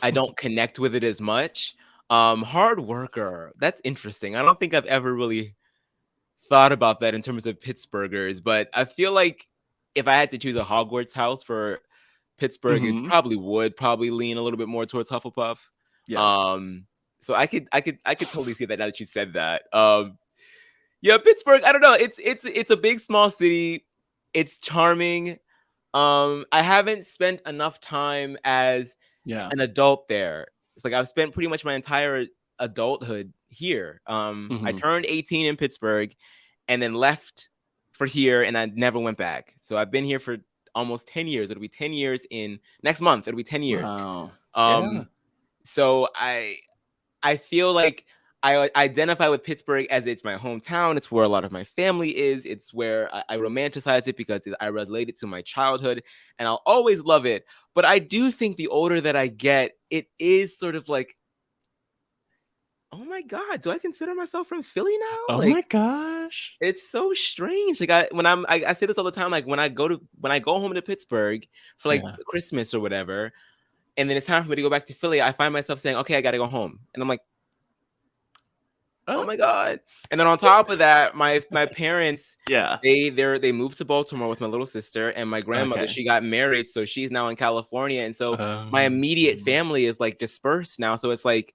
I don't connect with it as much. Hard worker, that's interesting. I don't think I've ever really thought about that in terms of Pittsburghers, but I feel like if I had to choose a Hogwarts house for Pittsburgh, it probably lean a little bit more towards Hufflepuff. Yes. So I could totally see that now that you said that. Yeah, Pittsburgh, I don't know. It's a big small city. It's charming. I haven't spent enough time as an adult there. It's like I've spent pretty much my entire adulthood here. I turned 18 in Pittsburgh and then left for here, and I never went back. So I've been here for almost 10 years. It'll be 10 years in next month. It'll be 10 years. Wow. So I feel like I identify with Pittsburgh as it's my hometown. It's where a lot of my family is. It's where I romanticize it because I relate it to my childhood, and I'll always love it. But I do think the older that I get, it is sort of like, oh my God, do I consider myself from Philly now? Oh like, my gosh. It's so strange. Like I say this all the time. Like when I go home to Pittsburgh for like Christmas or whatever, and then it's time for me to go back to Philly, I find myself saying, okay, I got to go home. And I'm like, oh my God. And then on top of that, my parents, they moved to Baltimore with my little sister, and my grandmother, she got married. So she's now in California. And so my immediate family is like dispersed now. So it's like,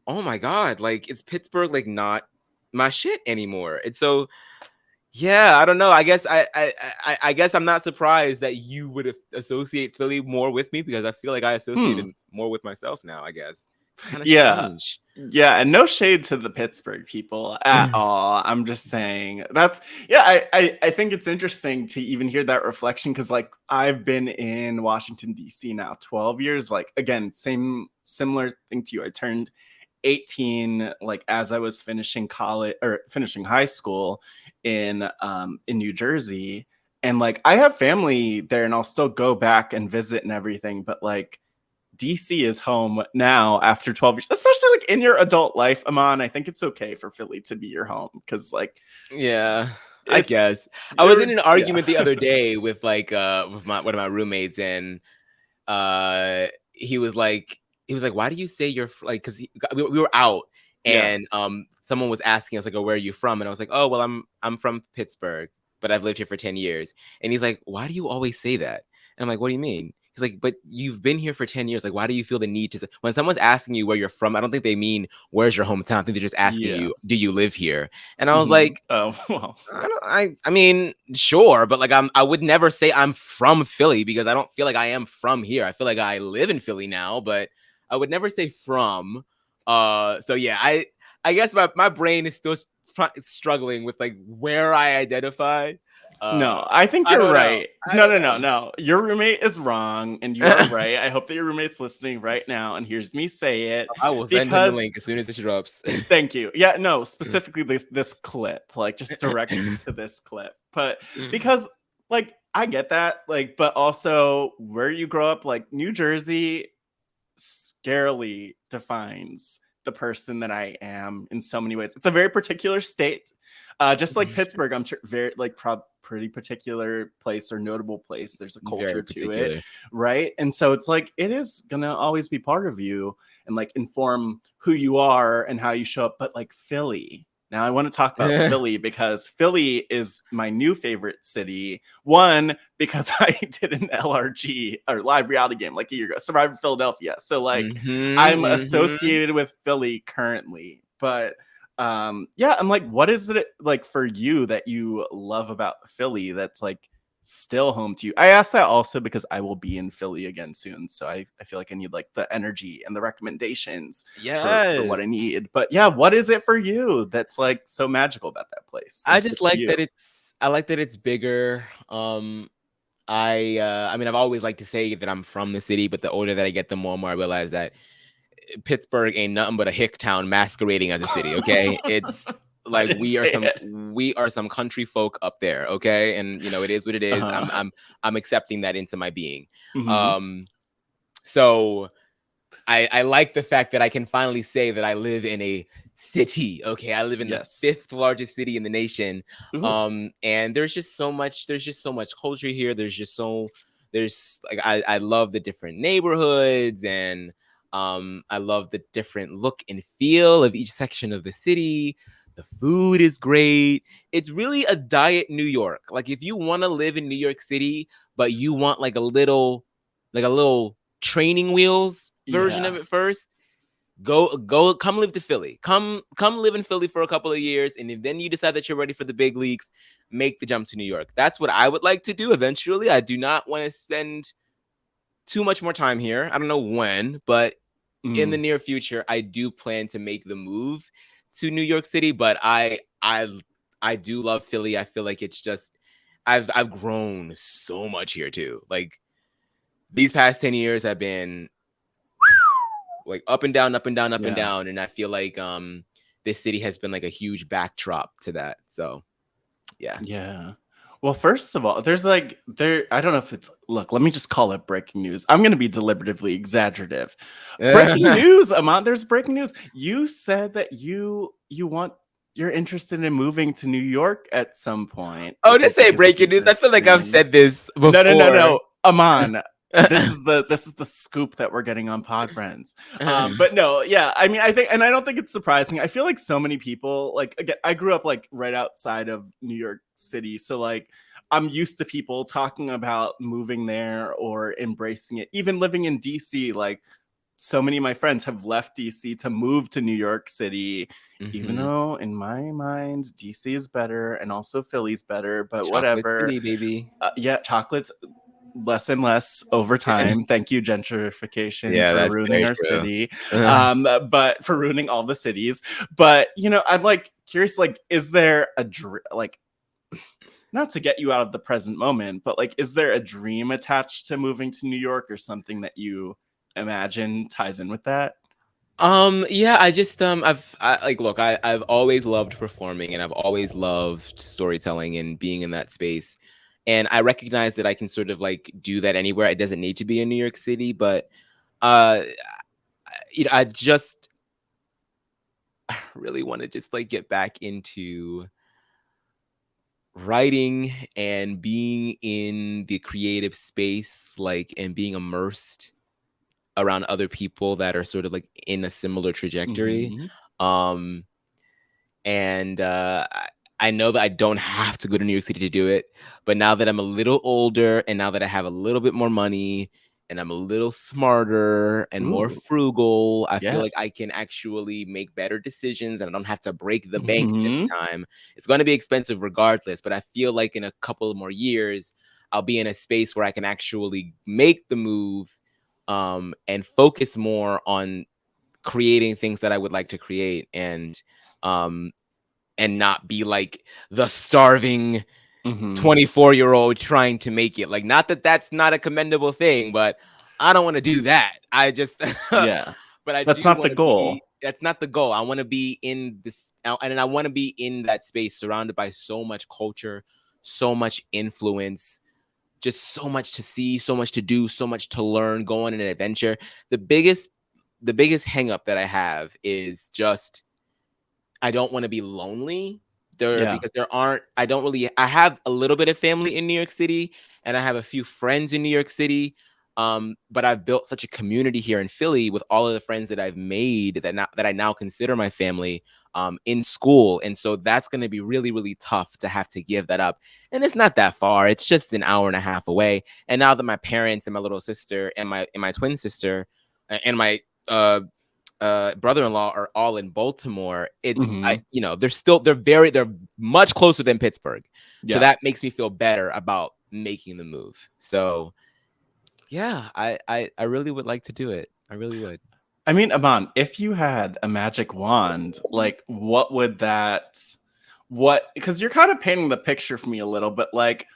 oh my God, like it's Pittsburgh, like not my shit anymore. And so, yeah, I don't know. I guess I guess I'm not surprised that you would associate Philly more with me, because I feel like I associated more with myself now, I guess. It's kind of strange. Yeah, and no shade to the Pittsburgh people at all. I'm just saying I think it's interesting to even hear that reflection, because like I've been in Washington, D.C. now 12 years. Like again, similar thing to you. I turned 18 like as I was finishing college or finishing high school in New Jersey, and like I have family there and I'll still go back and visit and everything, but like DC is home now after 12 years, especially like in your adult life, Aman. I think it's okay for Philly to be your home, because like I guess I was in an argument the other day with like with one of my roommates, and he was like, why do you say you're like, because we were out, and someone was asking us like, oh, where are you from? And I was like, oh, well, I'm from Pittsburgh, but I've lived here for 10 years. And he's like, why do you always say that? And I'm like, what do you mean? He's like, but you've been here for 10 years. Like, why do you feel the need to say, when someone's asking you where you're from, I don't think they mean where's your hometown. I think they're just asking you, do you live here? And I was like, oh, well, I mean, sure, but like I would never say I'm from Philly, because I don't feel like I am from here. I feel like I live in Philly now, but I would never say from. So yeah, I guess my brain is still struggling with like where I identify. No, I think you're right. No. Your roommate is wrong, and you are right. I hope that your roommate's listening right now and hears me say it. I will send him the link as soon as it drops. Thank you. Yeah, no, specifically this clip, like just direct to this clip. But because like I get that, like, but also where you grow up, like New Jersey scarily defines the person that I am in so many ways. It's a very particular state. Just like Pittsburgh, I'm sure very like pretty particular place or notable place. There's a culture to it, right? And so it's like it is gonna always be part of you and like inform who you are and how you show up. But like Philly, Now I want to talk about Philly because Philly is my new favorite city. One, because I did an LRG or live reality game like a year ago, Survivor Philadelphia. So like I'm associated with Philly currently. But yeah, I'm like, what is it like for you that you love about Philly that's like still home to you? I asked that also because I will be in Philly again soon. So I feel like I need like the energy and the recommendations for what I need. But yeah, what is it for you that's like so magical about that place? I Like just gets like you. that I like that it's bigger. I mean, I've always liked to say that I'm from the city, but the older that I get, the more and more I realize that Pittsburgh ain't nothing but a hick town masquerading as a city. Okay, it's I like didn't say it. we are some country folk up there. Okay, and you know it is what it is. Uh-huh. I'm accepting that into my being. Mhm. So I like the fact that I can finally say that I live in a city. Okay, I live in the Yes. 5th largest city in the nation. Ooh. And there's just so much culture here. There's like I love the different neighborhoods, and I love the different look and feel of each section of the city. The food is great. It's really a diet New York. Like if you want to live in New York City, but you want like a little training wheels version of Yeah. it first, come live to Philly. Come live in Philly for a couple of years, and if then you decide that you're ready for the big leagues, make the jump to New York. That's what I would like to do eventually. I do not want to spend too much more time here. I don't know when, but in the Mm. near future, I do plan to make the move to New York City. But I do love Philly. I feel like it's just I've grown so much here too. Like these past 10 years have been like up and down, up and down, up and Yeah. down. And I feel like this city has been like a huge backdrop to that. So yeah. Yeah. Well, first of all, there's like I don't know if it's look, let me just call it breaking news. I'm gonna be deliberatively exaggerative. Breaking news, Aman, there's breaking news. You said that you're interested in moving to New York at some point, Oh, which I just say think is a breaking huge news. I feel like I've thing. said this No, no, no, before. no. Aman, this is the scoop that we're getting on Pod Friends. But no, yeah, I mean, I think, and I don't think it's surprising. I feel like so many people, like, again, I grew up like right outside of New York City, so like I'm used to people talking about moving there or embracing it. Even living in DC, like so many of my friends have left DC to move to New York City, even Mm-hmm. though in my mind DC is better and also Philly's better, but Chocolate whatever. City, baby. Yeah, chocolates less and less over time. Thank you, gentrification, Yeah, for that's ruining very our true. city, but for ruining all the cities. But I'm like curious, like, is there a like, not to get you out of the present moment, but like, is there a dream attached to moving to New York or something that you imagine ties in with that? Yeah, I just like look, I've always loved performing, and I've always loved storytelling and being in that space. And I recognize that I can sort of like do that anywhere. It doesn't need to be in New York City, but uh I just really want to just like get back into writing and being in the creative space, like, and being immersed around other people that are sort of like in a similar trajectory. Mm-hmm. Um, and I know that I don't have to go to New York City to do it, but now that I'm a little older and now that I have a little bit more money and I'm a little smarter and more Ooh, frugal, I feel like I yes. can actually make better decisions and I don't have to break the bank this Mm-hmm. time. It's going to be expensive regardless, but I feel like in a couple of more years, I'll be in a space where I can actually make the move and focus more on creating things that I would like to create, um and not be like the starving Mm-hmm. 24-year-old trying to make it. Like, not that that's not a commendable thing, but I don't want to do that. I just Yeah, but I that's do not the want to be. goal. That's not the goal. I want to be in this, and I want to be in that space, surrounded by so much culture, so much influence, just so much to see, so much to do, so much to learn, go on an adventure. The biggest, the biggest hang up that I have is just I don't want to be lonely there Yeah. because there aren't, I don't really, I have a little bit of family in New York City and I have a few friends in New York City, But I've built such a community here in Philly with all of the friends that I've made that I now consider my family in school. And so that's going to be really, really tough to have to give that up. And it's not that far. It's just an hour and a half away. And now that my parents and my little sister and my twin sister and my brother-in-law are all in Baltimore, they're much closer than Pittsburgh. So that makes me feel better about making the move. So yeah, I really would like to do it. I really would. I mean, Aman, if you had a magic wand, like what would because you're kind of painting the picture for me a little, but like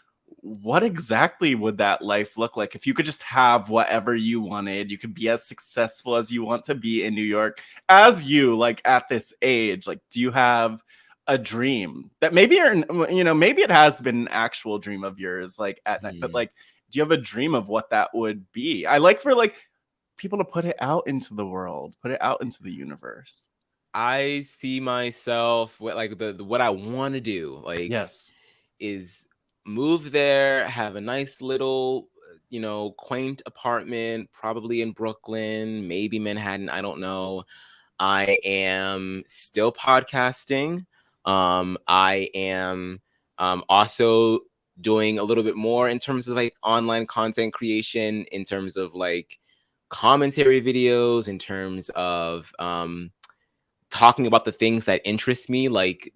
what exactly would that life look like if you could just have whatever you wanted? You could be as successful as you want to be in New York as you like at this age. Like, do you have a dream that maybe maybe it has been an actual dream of yours like at night, but like, do you have a dream of what that would be? I like for like people to put it out into the world, put it out into the universe. I see myself what I want to do is move there, have a nice little quaint apartment, probably in Brooklyn, maybe Manhattan, I don't know. I am still podcasting. I am also doing a little bit more in terms of like online content creation, in terms of like commentary videos, in terms of talking about the things that interest me, like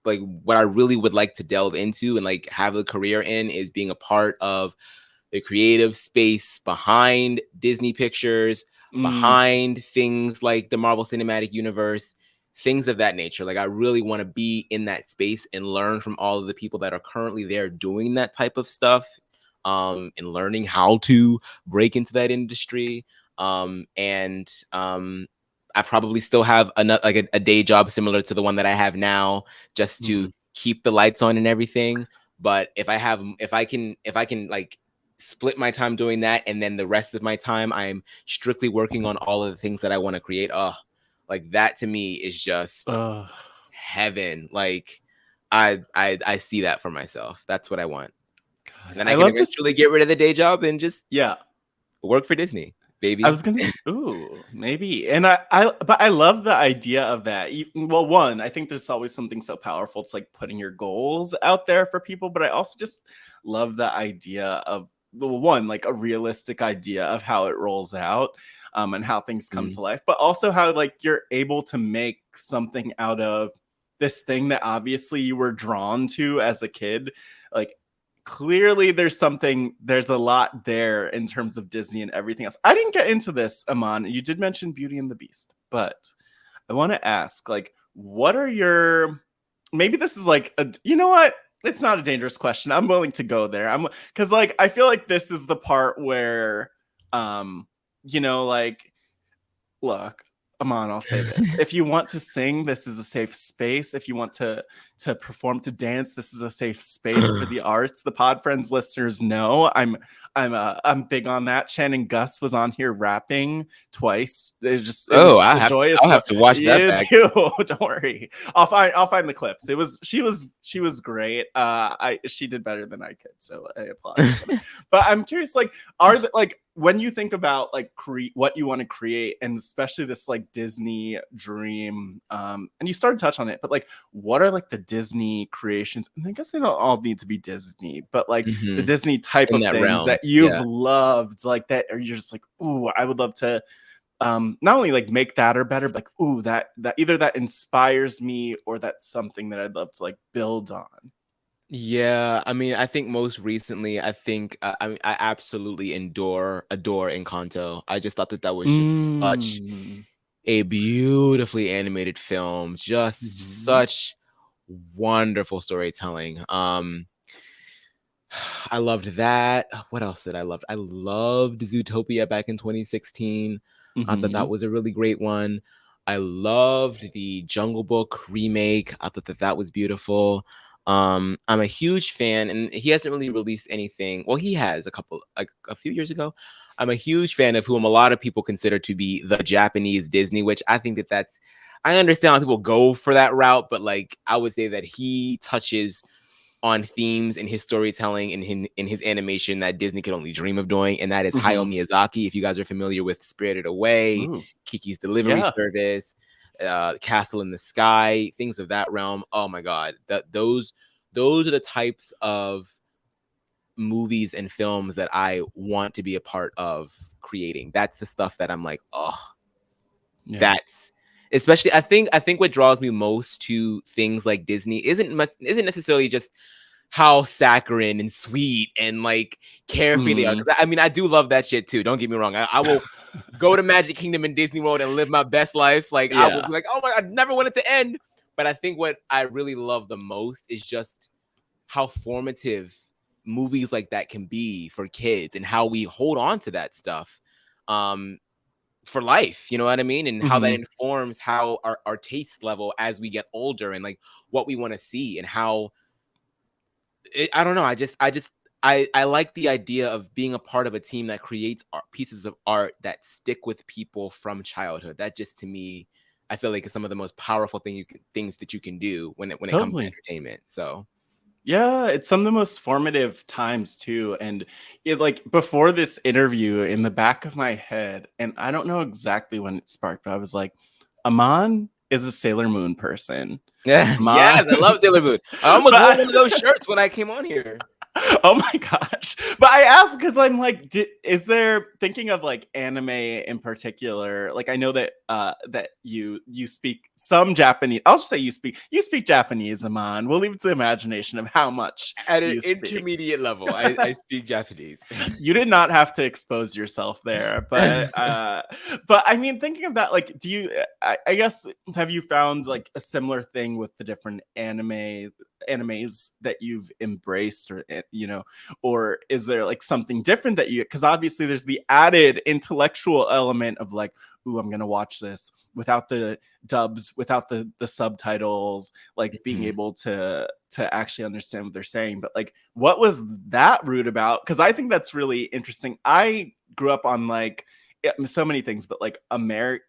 what I really would like to delve into and like have a career in is being a part of the creative space behind Disney Pictures, behind things like the Marvel Cinematic Universe, things of that nature. Like I really want to be in that space and learn from all of the people that are currently there doing that type of stuff, and learning how to break into that industry. I probably still have a day job similar to the one that I have now, just to keep the lights on and everything. But if I can like split my time doing that, and then the rest of my time I'm strictly working on all of the things that I want to create, like that to me is just heaven. Like I see that for myself. That's what I want. God, and then I can eventually get rid of the day job and just work for Disney, baby. I was gonna say, ooh, maybe. And but I love the idea of that. Well, one, I think there's always something so powerful. It's like putting your goals out there for people, but I also just love the idea of the one, like a realistic idea of how it rolls out, and how things come to life, but also how like you're able to make something out of this thing that obviously you were drawn to as a kid. Like clearly there's a lot there in terms of Disney and everything else. I didn't get into this, Aman. You did mention Beauty and the Beast, but I want to ask, like, what are your, maybe this is like you know what? It's not a dangerous question. I'm willing to go there. Because like I feel like this is the part where like, look, Aman, I'll say this. If you want to sing, this is a safe space. If you want to perform, to dance, this is a safe space for the arts. The Pod Friends listeners know I'm big on that. Shannon Gus was on here rapping twice. It was so joyous. I'll have to watch that back. Too. Don't worry. I'll find the clips. She was great. She did better than I could, so I applaud. But I'm curious, like, when you think about like what you want to create, and especially this like Disney dream, and you started to touch on it, but like what are like the Disney creations? And I guess they don't all need to be Disney, but like the Disney type of things that you've loved, like that, or you're just like, ooh, I would love to not only like make that or better, but like, ooh, that either that inspires me or that's something that I'd love to like build on. Yeah, I mean, I think most recently, I absolutely adore Encanto. I just thought that was just such a beautifully animated film, just such wonderful storytelling. I loved that. What else did I love? I loved Zootopia back in 2016. I thought that was a really great one. I loved the Jungle Book remake. I thought that was beautiful. I'm a huge fan, and he hasn't really released anything. Well, he has a few years ago. I'm a huge fan of whom a lot of people consider to be the Japanese Disney, which I think I understand how people go for that route, but like I would say that he touches on themes in his storytelling and in his animation that Disney could only dream of doing, and that is Hayao Miyazaki. If you guys are familiar with Spirited Away, Ooh. Kiki's Delivery Service, Castle in the Sky, things of that realm. Oh my God, those are the types of movies and films that I want to be a part of creating. That's the stuff that I'm like, oh, that's especially. I think what draws me most to things like Disney isn't necessarily just how saccharine and sweet and like carefree they are. I mean, I do love that shit too. Don't get me wrong. I will go to Magic Kingdom and Disney World and live my best life. Like I will be like, oh my God, I never want it to end. But I think what I really love the most is just how formative movies like that can be for kids and how we hold on to that stuff for life, you know what I mean? And how that informs how our taste level as we get older and like what we want to see and how I don't know. I like the idea of being a part of a team that creates pieces of art that stick with people from childhood. That just to me, I feel like is some of the most powerful things that you can do when it comes to entertainment. So yeah, it's some of the most formative times too. And it like before this interview in the back of my head, and I don't know exactly when it sparked, but I was like, Aman is a Sailor Moon person. Yeah, yes, I love Sailor Moon. I almost wore one of those shirts when I came on here. Oh my gosh. But I asked because I'm like, is there thinking of like anime in particular? Like I know that that you speak some Japanese. I'll just say you speak Japanese, Aman. We'll leave it to the imagination of how much at an intermediate level. I speak Japanese. You did not have to expose yourself there, but I mean, thinking of that, like, do you? I guess have you found like a similar thing with the different animes that you've embraced, or you know, or is there like something different that you? Because obviously, there's the added intellectual element of like, ooh, I'm gonna watch this without the dubs, without the subtitles, like being able to actually understand what they're saying. But like, what was that route about? Because I think that's really interesting. I grew up on like so many things, but like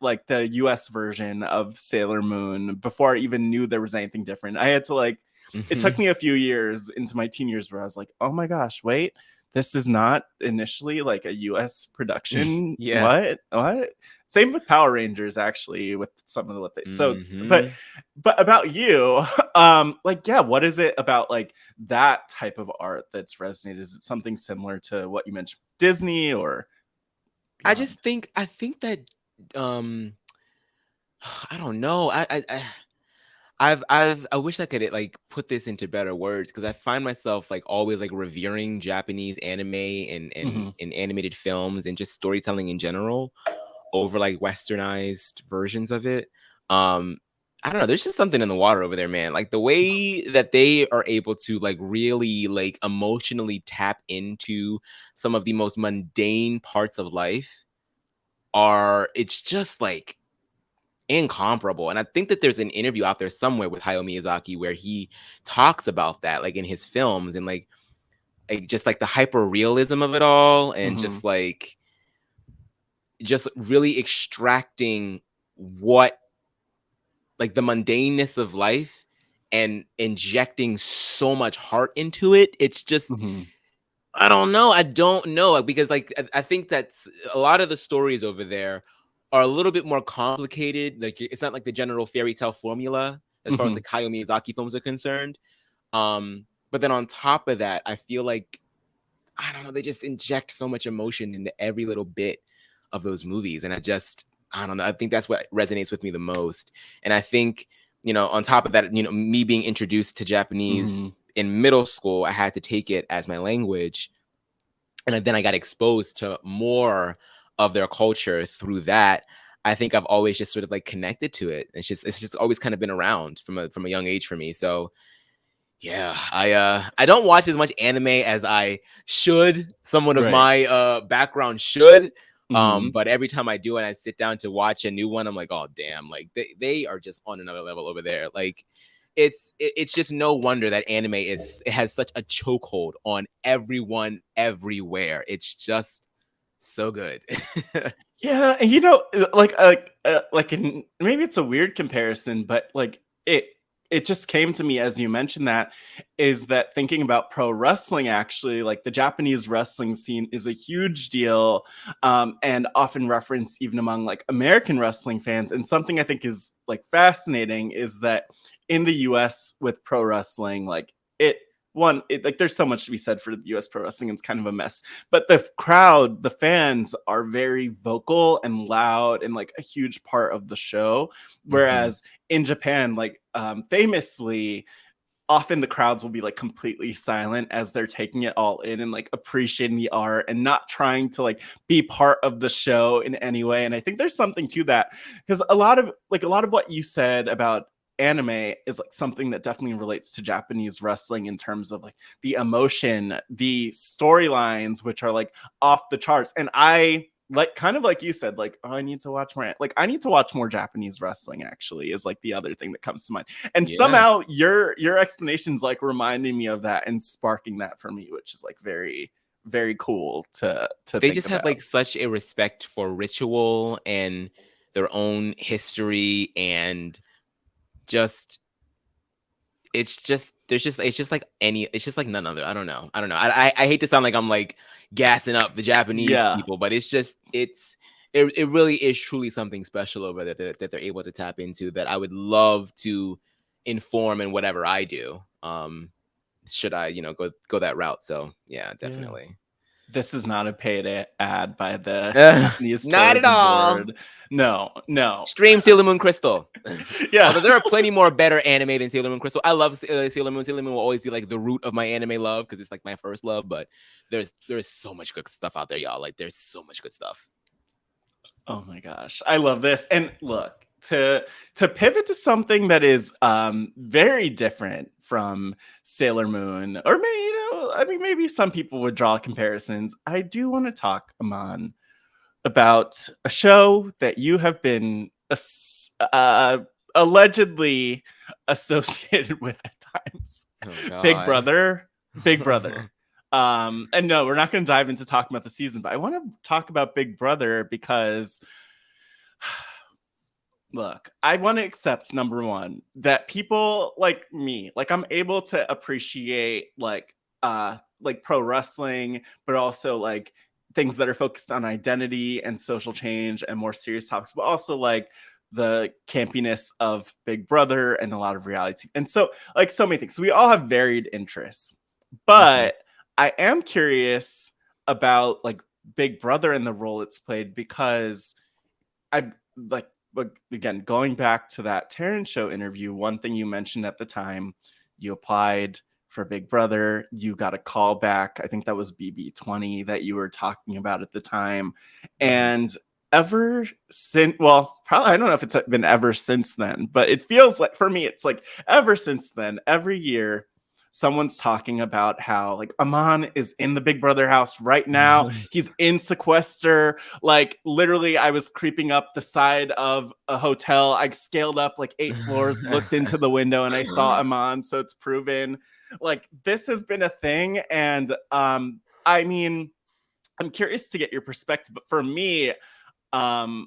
like the US version of Sailor Moon before I even knew there was anything different. I had to like, it took me a few years into my teen years where I was like, oh my gosh, wait, this is not initially like a US production. What? Same with Power Rangers, actually, with some of what they but about you, like, yeah, what is it about like that type of art that's resonated? Is it something similar to what you mentioned, Disney, or beyond? I think that I don't know. I wish I could like put this into better words because I find myself like always like revering Japanese anime and animated films and just storytelling in general over like westernized versions of it. I don't know, there's just something in the water over there, man. Like the way that they are able to like really like emotionally tap into some of the most mundane parts of life it's just like incomparable. And I think that there's an interview out there somewhere with Hayao Miyazaki where he talks about that like in his films and like just like the hyper realism of it all and just really extracting what like the mundaneness of life and injecting so much heart into it. It's just I don't know. Like, because like I think that's a lot of the stories over there are a little bit more complicated. Like it's not like the general fairy tale formula as far as like Hayao Miyazaki films are concerned. But then on top of that, I feel like I don't know, they just inject so much emotion into every little bit of those movies. And I don't know, I think that's what resonates with me the most. And I think, you know, on top of that, you know, me being introduced to Japanese in middle school, I had to take it as my language. And then I got exposed to more of their culture through that. I think I've always just sort of like connected to it. It's just always kind of been around from a young age for me. So yeah, I don't watch as much anime as I should. Someone of my background should. But every time I do and I sit down to watch a new one, I'm like, oh damn, like they are just on another level over there. Like it's just no wonder that anime it has such a chokehold on everyone everywhere. It's just so good. Yeah, and you know, like maybe it's a weird comparison, but like it just came to me as you mentioned that, is that thinking about pro wrestling, actually, like the Japanese wrestling scene is a huge deal, and often referenced even among like American wrestling fans. And something I think is like fascinating is that in the US with pro wrestling, like like there's so much to be said for the US pro wrestling. It's kind of a mess, but the crowd, the fans are very vocal and loud and like a huge part of the show. Whereas in Japan, like famously, often the crowds will be like completely silent as they're taking it all in and like appreciating the art and not trying to like be part of the show in any way. And I think there's something to that, because a lot of what you said about anime is like something that definitely relates to Japanese wrestling in terms of like the emotion, the storylines, which are like off the charts. And I like, kind of like you said, like, oh, I need to watch more, like I need to watch more Japanese wrestling, actually, is like the other thing that comes to mind. And somehow your explanations like reminding me of that and sparking that for me, which is like very, very cool to they think just about. have like such a respect for ritual and their own history, and just it's just like none other. I don't know. I hate to sound like I'm like gassing up the Japanese people, but it really is truly something special over there that they're able to tap into, that I would love to inform in whatever I do. Should I, go that route? So yeah, definitely. This is not a paid ad by the Japanese Not at Tourism all. Board. No. Stream Sailor Moon Crystal. Yeah. Although there are plenty more better anime than Sailor Moon Crystal. I love Sailor Moon. Sailor Moon will always be like the root of my anime love because it's like my first love. But there's so much good stuff out there, y'all. Like there's so much good stuff. Oh my gosh, I love this. And look, to pivot to something that is very different from Sailor Moon, or maybe some people would draw comparisons. I do want to talk, Aman, about a show that you have been allegedly associated with at times. Oh, Big Brother. And no, we're not going to dive into talking about the season, but I want to talk about Big Brother because, look, I want to accept, number one, that people like me, like I'm able to appreciate like pro wrestling, but also like things that are focused on identity and social change and more serious topics, but also like the campiness of Big Brother and a lot of reality. And so like so many things. So we all have varied interests. But I am curious about like Big Brother and the role it's played, because I like, again, going back to that Terrence Show interview, one thing you mentioned at the time, you applied for Big Brother, you got a call back. I think that was BB20 that you were talking about at the time. And ever since, well, probably, I don't know if it's been ever since then, but it feels like, for me, it's like ever since then, every year, someone's talking about how like Aman is in the Big Brother house right now. He's in sequester. Like literally, I was creeping up the side of a hotel. I scaled up like 8 floors, looked into the window, and I saw Aman. So it's proven. Like this has been a thing, and I mean, I'm curious to get your perspective. But for me, I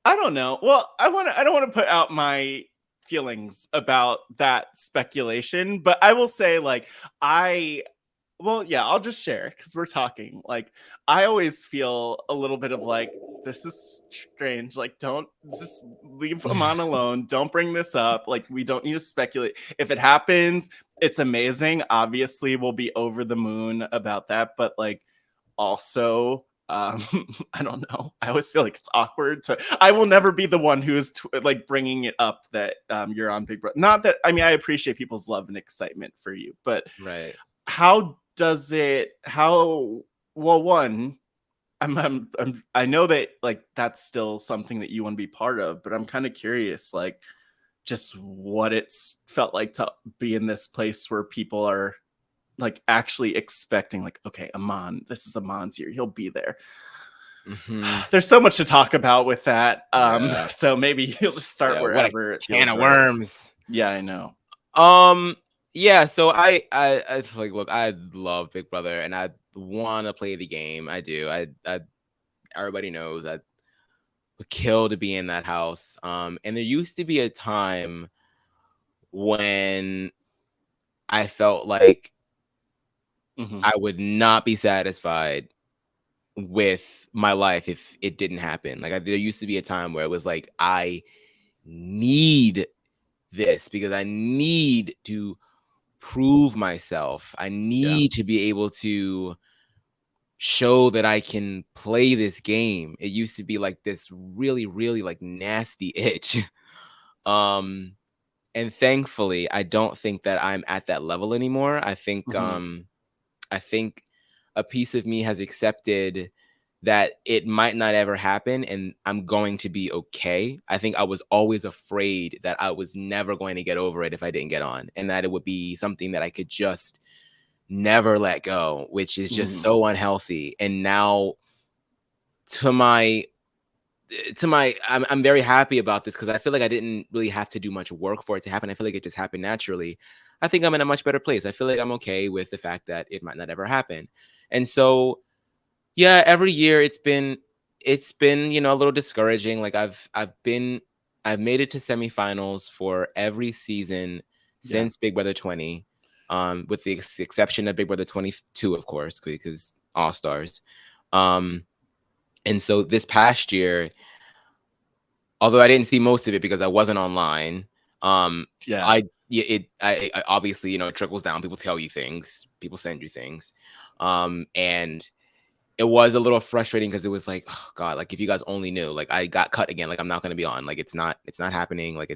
don't know. Well, I don't want to put out my feelings about that speculation, but I will say like I'll just share because we're talking. Like I always feel a little bit of like, this is strange. Like, don't just leave Aman alone. Don't bring this up. Like, we don't need to speculate. If it happens, it's amazing. Obviously, we'll be over the moon about that. But like, also, I don't know. I always feel like it's awkward to. I will never be the one who is like bringing it up that you're on Big Brother. Not that, I mean, I appreciate people's love and excitement for you, but right. How does it? How well? One, I know that like that's still something that you want to be part of, but I'm kind of curious, like, just what it's felt like to be in this place where people are like actually expecting, like, okay, Aman, this is Aman's year, he'll be there. There's so much to talk about with that. So maybe you'll just start wherever it feels can of right. worms. Yeah, I know. Yeah, so I like, look, I love Big Brother and I want to play the game. I do. I everybody knows I would kill to be in that house. And there used to be a time when I felt like Mhm. I would not be satisfied with my life if it didn't happen. Like there used to be a time where it was like, I need this because I need to prove myself. I Yeah. need to be able to show that I can play this game. It used to be like this really, really like nasty itch. um and thankfully I don't think that I'm at that level anymore. Mhm. I think a piece of me has accepted that it might not ever happen and I'm going to be okay. I think I was always afraid that I was never going to get over it if I didn't get on, and that it would be something that I could just never let go, which is just Mhm. so unhealthy. And now to my I'm very happy about this because I feel like I didn't really have to do much work for it to happen. I feel like it just happened naturally. I think I'm in a much better place. I feel like I'm okay with the fact that it might not ever happen. And so yeah, every year it's been, a little discouraging. Like I've made it to semifinals for every season Yeah. since Big Brother 20. With the exception of Big Brother 22, of course, because All Stars. Um and so this past year, although I didn't see most of it because I wasn't online, um, Yeah. I yeah, I obviously, it trickles down. People tell you things, people send you things, and it was a little frustrating because it was like, oh God, like if you guys only knew, like I got cut again, like I'm not gonna be on, like it's not happening, like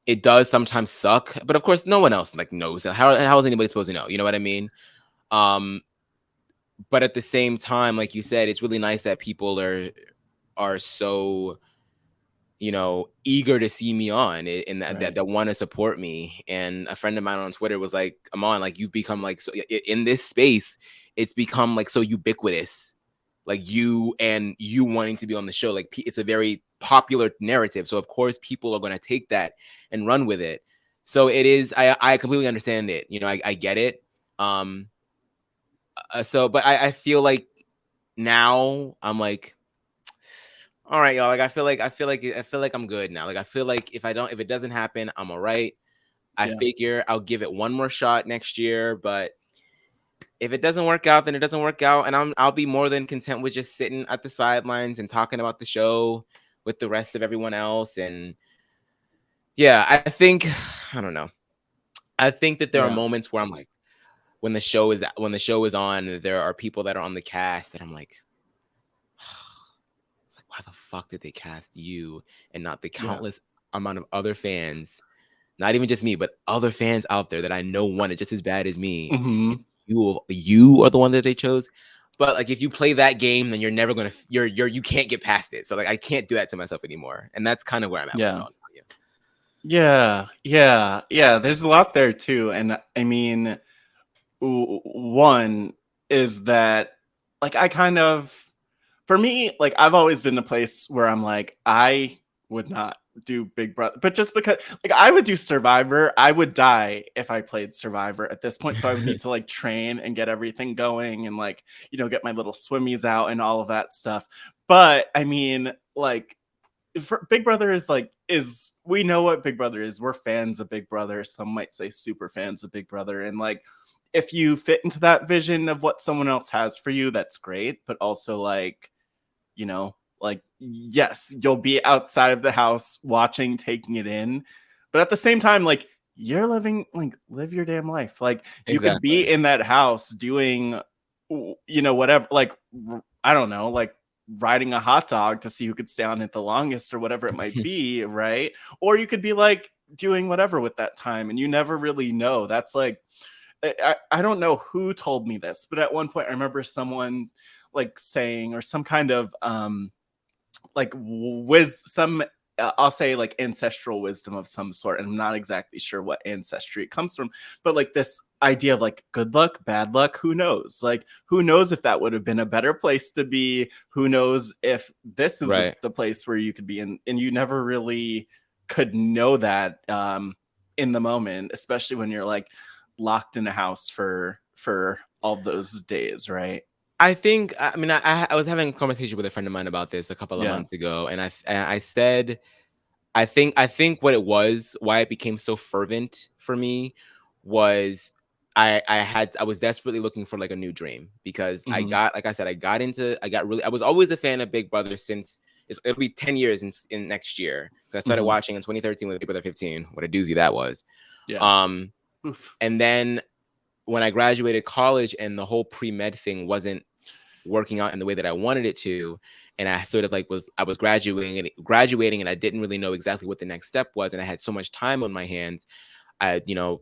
it does sometimes suck, but of course no one else like knows that. How is anybody supposed to know? You know what I mean? Um, but at the same time, like you said, it's really nice that people are so eager to see me on it and that Right. that want to support me. And a friend of mine on Twitter was like, "Amon, like you've become like so in this space, it's become like so ubiquitous, like you wanting to be on the show. Like it's a very popular narrative, so of course people are going to take that and run with it. So it is. I completely understand it. I get it. Um. But I feel like now I'm like, all right, y'all. Like I feel like I'm good now. Like I feel like if it doesn't happen, I'm all right. I Yeah. figure I'll give it one more shot next year, but if it doesn't work out, then it doesn't work out, and I'll be more than content with just sitting at the sidelines and talking about the show with the rest of everyone else. And yeah, I don't know. I think that there are Yeah. moments where I'm like, when the show is on, there are people that are on the cast that I'm like, it's like, why the fuck did they cast you and not the Yeah. countless amount of other fans, not even just me, but other fans out there that I know want it just as bad as me. And Mhm. you are the one that they chose. But like if you play that game, then you're never gonna you can't get past it. So like I can't do that to myself anymore. And that's kind of where I'm at with it Yeah. all now. Yeah. Yeah. Yeah. Yeah. There's a lot there too. And I mean, one is that like I kind of for me, like I've always been the place where I'm like, I would not do Big Brother, but just because like I would do Survivor, I would die if I played Survivor at this point. So I would need to like train and get everything going and like, get my little swimmies out and all of that stuff. But I mean, like for Big Brother is we know what Big Brother is. We're fans of Big Brother. Some might say super fans of Big Brother. And like if you fit into that vision of what someone else has for you, that's great. But also like like yes, you'll be outside of the house watching, taking it in, but at the same time, like you're living, like live your damn life. Like you could be Exactly. in that house doing, whatever. Like I don't know, like riding a hot dog to see who could stay on it the longest or whatever it might be, right? Or you could be like doing whatever with that time, and you never really know. That's like I don't know who told me this, but at one point I remember someone like saying or some kind of like some I'll say like ancestral wisdom of some sort, and I'm not exactly sure what ancestry it comes from, but like this idea of like good luck, bad luck, who knows? Like who knows if that would have been a better place to be? Who knows if this is Right. the place where you could be in, and you never really could know that in the moment, especially when you're like locked in a house for all those days, right? I mean, I was having a conversation with a friend of mine about this a couple of Yeah. months ago, and I said I think what it was, why it became so fervent for me, was I was desperately looking for like a new dream, because I Mhm. got, like I said, I was always a fan of Big Brother since it'll be 10 years in next year, because I started Mhm. watching in 2013 with Big Brother 15. What a doozy that was. Yeah. Um, Oof. and then when I graduated college and the whole pre-med thing wasn't working out in the way that I wanted it to, and I sort of like I was graduating and I didn't really know exactly what the next step was, and I had so much time on my hands.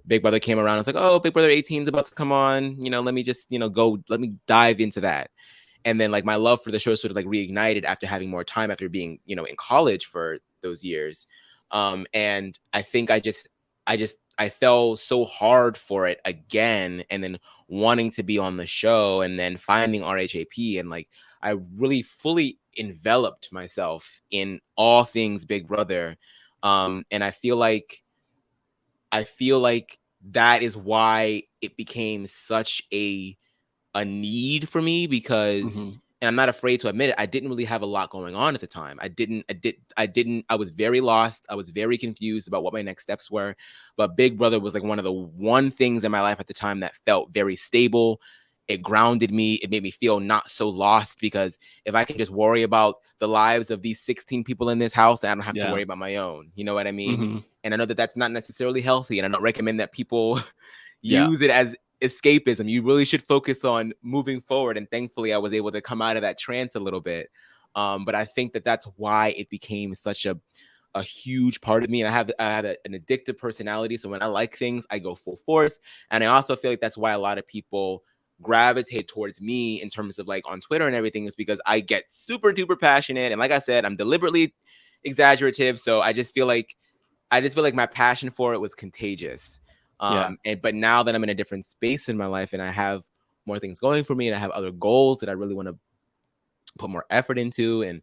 Big Brother came around. I was like, oh, Big Brother 18 is about to come on. Let me just, let me dive into that. And then like my love for the show sort of like reignited after having more time, after being, in college for those years. And I think I fell so hard for it again, and then wanting to be on the show, and then finding RHAP, and like I really fully enveloped myself in all things Big Brother. And I feel like that is why it became such a need for me, because, Mhm. and I'm not afraid to admit it, I didn't really have a lot going on at the time. I was very lost. I was very confused about what my next steps were. But Big Brother was like one things in my life at the time that felt very stable. It grounded me. It made me feel not so lost, because if I can just worry about the lives of these 16 people in this house, I don't have to Yeah. worry about my own. You know what I mean? Mhm. And I know that that's not necessarily healthy, and I don't recommend that people Yeah. use it as escapism. You really should focus on moving forward. And thankfully, I was able to come out of that trance a little bit. But I think that that's why it became such a huge part of me. And I have an addictive personality. So when I like things, I go full force. And I also feel like that's why a lot of people gravitate towards me in terms of like on Twitter and everything, is because I get super duper passionate. And like I said, I'm deliberately exaggerative. So I just feel like my passion for it was contagious. Yeah. But now that I'm in a different space in my life, and I have more things going for me, and I have other goals that I really want to put more effort into, and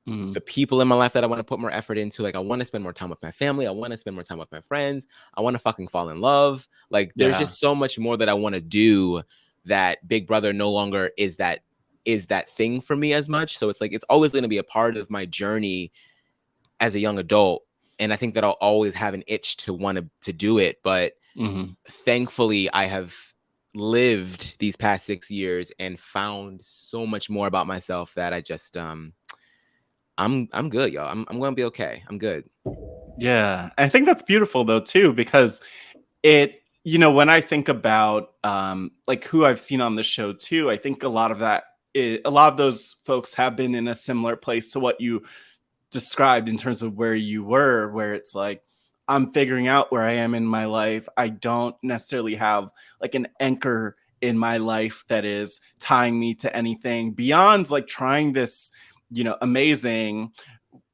Mhm. the people in my life that I want to put more effort into, like I want to spend more time with my family, I want to spend more time with my friends, I want to fucking fall in love. Like there's Yeah. just so much more that I want to do, that Big Brother no longer is that thing for me as much. So it's like it's always going to be a part of my journey as a young adult, and I think that I'll always have an itch to want to do it. But Mhm. thankfully, I have lived these past 6 years and found so much more about myself that I just I'm good, y'all. I'm gonna be okay. I'm good. Yeah. I think that's beautiful though too, because when I think about like who I've seen on the show too, I think a lot of those folks have been in a similar place to what you described in terms of where you were, where it's like I'm figuring out where I am in my life. I don't necessarily have like an anchor in my life that is tying me to anything beyond like trying this, amazing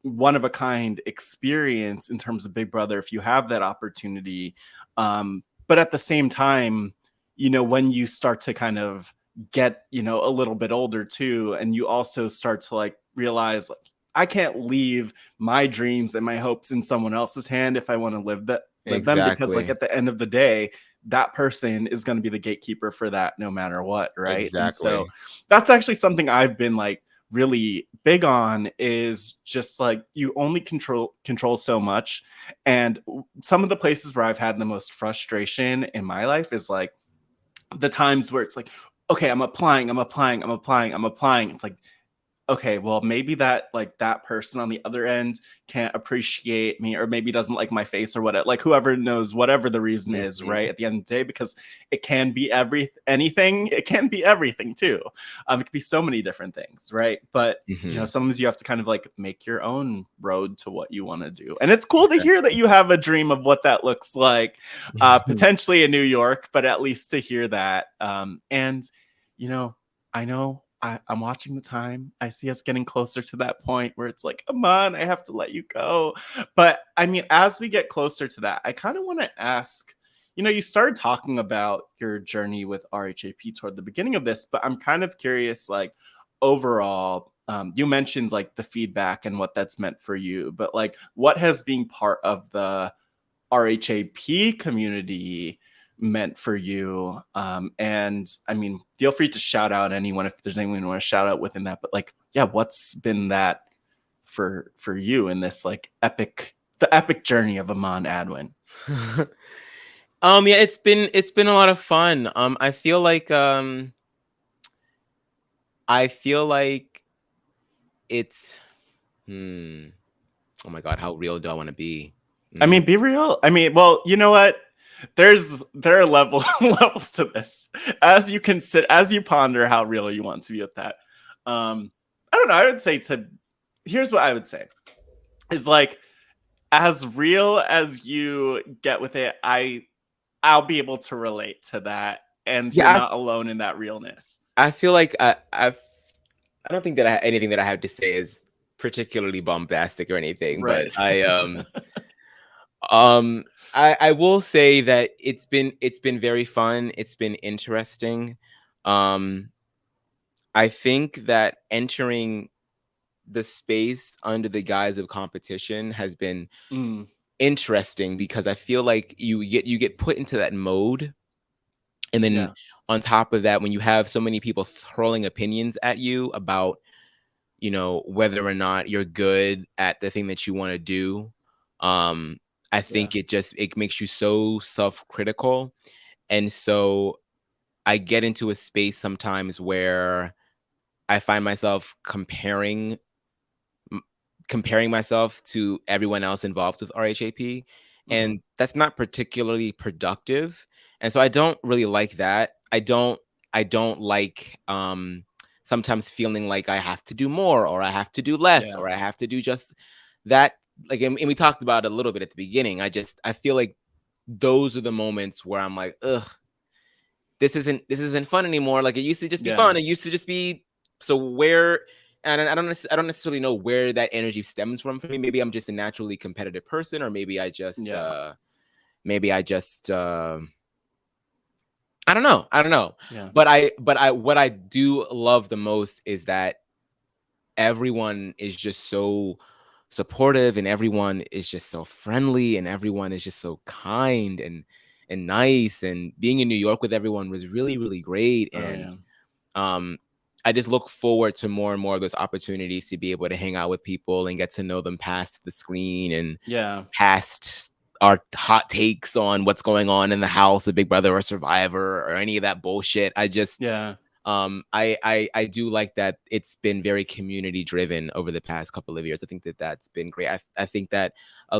one of a kind experience in terms of Big Brother if you have that opportunity. But at the same time, when you start to kind of get, a little bit older too, and you also start to like realize like I can't leave my dreams and my hopes in someone else's hand if I want to live them, because like Exactly. at the end of the day, that person is going to be the gatekeeper for that no matter what, right? And so Exactly. that's actually something I've been like really big on, is just like you only control so much. And some of the places where I've had the most frustration in my life is like the times where it's like, okay, I'm applying. It's like, okay, well, maybe that person on the other end can't appreciate me, or maybe doesn't like my face or whatever, like whoever knows, whatever the reason is, right? Hmm. At the end of the day, because it can be anything, it can be everything too. It could be so many different things, right? But Hmm. sometimes you have to kind of like make your own road to what you want to do. And it's cool to hear that you have a dream of what that looks like, potentially in New York, but at least to hear that. And you know, I know I'm watching the time. I see us getting closer to that point where it's like, come on, I have to let you go. But I mean, as we get closer to that, I kind of want to ask, you started talking about your journey with RHAP toward the beginning of this, but I'm kind of curious, like, overall, you mentioned like the feedback and what that's meant for you, but like, what has being part of the RHAP community meant for you? And I mean, feel free to shout out anyone if there's anyone you want to shout out within that. But like, yeah, what's been that for you in this like epic the epic journey of Aman Adwin? Yeah, it's been a lot of fun. I feel like it's oh my god, how real do I want to be? I mean, be real. I mean, well, you know what? There are levels to this. As you ponder how real you want to be with that. I don't know. I would say here's what I would say is like as real as you get with it, I'll be able to relate to that, and you're Yeah, not alone in that realness. I feel like I don't think that anything that I have to say is particularly bombastic or anything, but Right. I will say that it's been very fun. It's been interesting. Um, I think that entering the space under the guise of competition has been Mm, interesting because I feel like you get put into that mode. And then yeah. on top of that, when you have so many people throwing opinions at you about, whether or not you're good at the thing that you want to do, I Yeah. think it makes you so self-critical. And so I get into a space sometimes where I find myself comparing myself to everyone else involved with RHAP, Mm-hmm. and that's not particularly productive. And so I don't really like that. I don't like sometimes feeling like I have to do more or I have to do less Yeah. or I have to do just that. Like, and we talked about it a little bit at the beginning. I feel like those are the moments where I'm like, ugh, this isn't fun anymore. Like, it used to just be Yeah. fun. It used to just be. So where, and I don't necessarily know where that energy stems from for me. Maybe I'm just a naturally competitive person, or Yeah. maybe I just I don't know. I don't know. Yeah. But what I do love the most is that everyone is just so supportive, and everyone is just so friendly, and everyone is just so kind and nice. And being in New York with everyone was really, really great. Oh And yeah. um I just look forward to more and more of those opportunities to be able to hang out with people and get to know them past the screen and Yeah. past our hot takes on what's going on in the house of Big Brother or Survivor or any of that bullshit. I just Yeah. I do like that it's been very community driven over the past couple of years. I think that that's been great. I think that